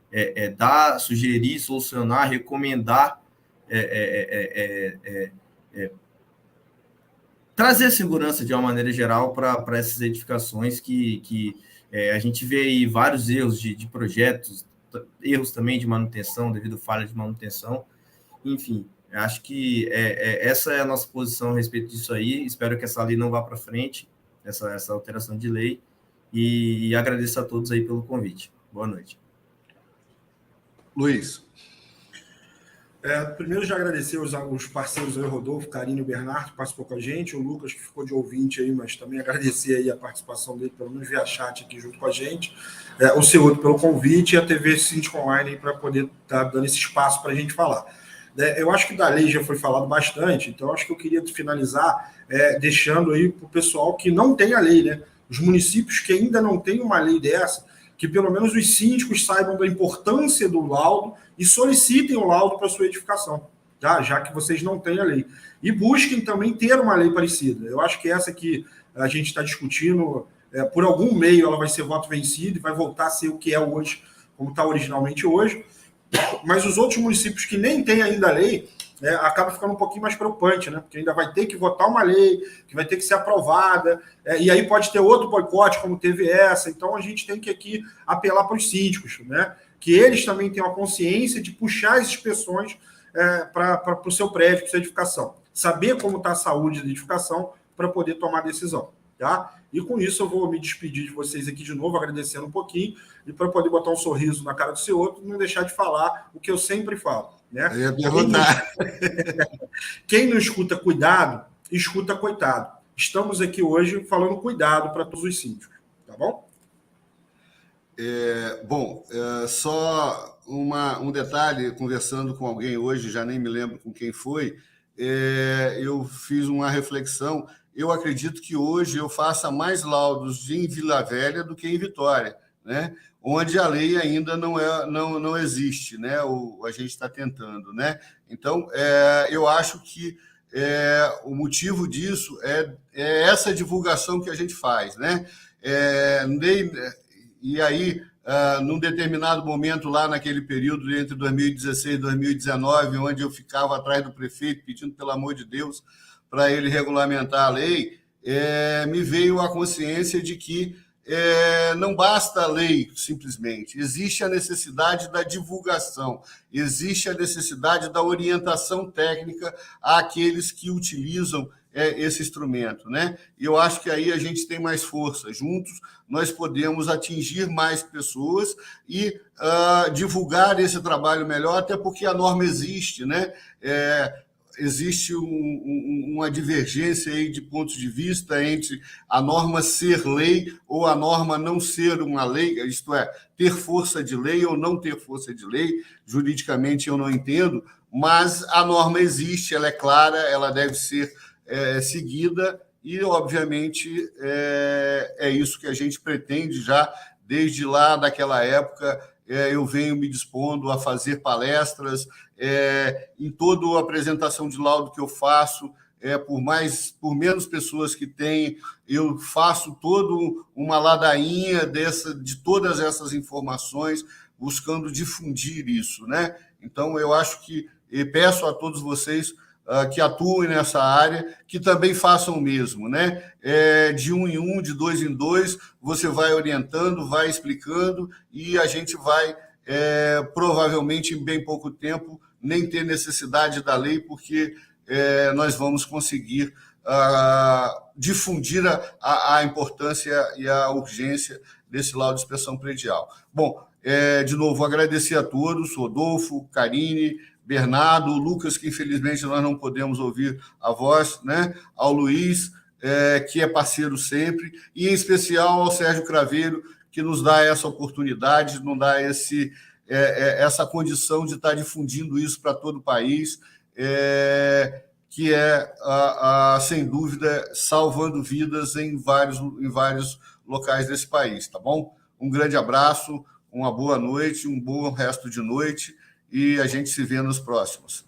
dar, sugerir, solucionar, recomendar, trazer segurança de uma maneira geral para essas edificações que a gente vê aí vários erros de projetos, erros também de manutenção, devido a falha de manutenção, enfim. Acho que essa é a nossa posição a respeito disso aí. Espero que essa lei não vá para frente, essa alteração de lei, e agradeço a todos aí pelo convite. Boa noite. Luiz. Primeiro, já agradecer os parceiros aí, Rodolfo, Karine e o Bernardo, que participou com a gente, o Lucas, que ficou de ouvinte aí, mas também agradecer aí a participação dele, pelo menos via chat aqui junto com a gente, o Ceudo pelo convite e a TV Síndico Online para poder estar dando esse espaço para a gente falar. Eu acho que da lei já foi falado bastante, então acho que eu queria finalizar deixando aí para o pessoal que não tem a lei, né? Os municípios que ainda não têm uma lei dessa, que pelo menos os síndicos saibam da importância do laudo e solicitem o laudo para sua edificação, tá? Já que vocês não têm a lei. E busquem também ter uma lei parecida. Eu acho que essa que a gente está discutindo por algum meio ela vai ser voto vencido e vai voltar a ser o que é hoje, como está originalmente hoje. Mas os outros municípios que nem têm ainda a lei, acaba ficando um pouquinho mais preocupante, né? Porque ainda vai ter que votar uma lei, que vai ter que ser aprovada, e aí pode ter outro boicote, como teve essa. Então a gente tem que aqui apelar para os síndicos, né? Que eles também tenham a consciência de puxar as inspeções para o seu prédio, para sua edificação. Saber como está a saúde da edificação para poder tomar decisão. Tá? E com isso eu vou me despedir de vocês aqui de novo, agradecendo um pouquinho, e para poder botar um sorriso na cara do seu outro, não deixar de falar o que eu sempre falo. Né? Eu ia perguntar. Quem não escuta cuidado, escuta coitado. Estamos aqui hoje falando cuidado para todos os síndicos. Tá bom? Só um detalhe, conversando com alguém hoje, já nem me lembro com quem foi, eu fiz uma reflexão. Eu acredito que hoje eu faça mais laudos em Vila Velha do que em Vitória, né? Onde a lei ainda não existe, né? A gente está tentando, né? Então, eu acho que o motivo disso é essa divulgação que a gente faz, né? E aí, num determinado momento, lá naquele período entre 2016 e 2019, onde eu ficava atrás do prefeito pedindo, pelo amor de Deus, para ele regulamentar a lei, me veio a consciência de que não basta a lei, simplesmente. Existe a necessidade da divulgação, existe a necessidade da orientação técnica àqueles que utilizam esse instrumento, né? E eu acho que aí a gente tem mais força. Juntos, nós podemos atingir mais pessoas e divulgar esse trabalho melhor, até porque a norma existe, né? Existe uma divergência aí de pontos de vista entre a norma ser lei ou a norma não ser uma lei, isto é, ter força de lei ou não ter força de lei. Juridicamente eu não entendo, mas a norma existe, ela é clara, ela deve ser seguida e, obviamente, é isso que a gente pretende já desde lá daquela época. Eu venho me dispondo a fazer palestras, em toda a apresentação de laudo que eu faço, por menos pessoas que tem, eu faço toda uma ladainha de todas essas informações, buscando difundir isso, né? Então, eu acho que peço a todos vocês que atuem nessa área, que também façam o mesmo, né? De um em um, de dois em dois, você vai orientando, vai explicando, e a gente vai, provavelmente, em bem pouco tempo, nem ter necessidade da lei, porque nós vamos conseguir difundir a importância e a urgência desse laudo de inspeção predial. Bom, de novo, agradecer a todos, Rodolfo, Karine, Bernardo, Lucas, que infelizmente nós não podemos ouvir a voz, né? Ao Luiz, que é parceiro sempre, e em especial ao Sérgio Craveiro, que nos dá essa oportunidade, nos dá essa condição de estar difundindo isso para todo o país, que sem dúvida, salvando vidas em vários locais desse país, tá bom? Um grande abraço, uma boa noite, um bom resto de noite, e a gente se vê nos próximos.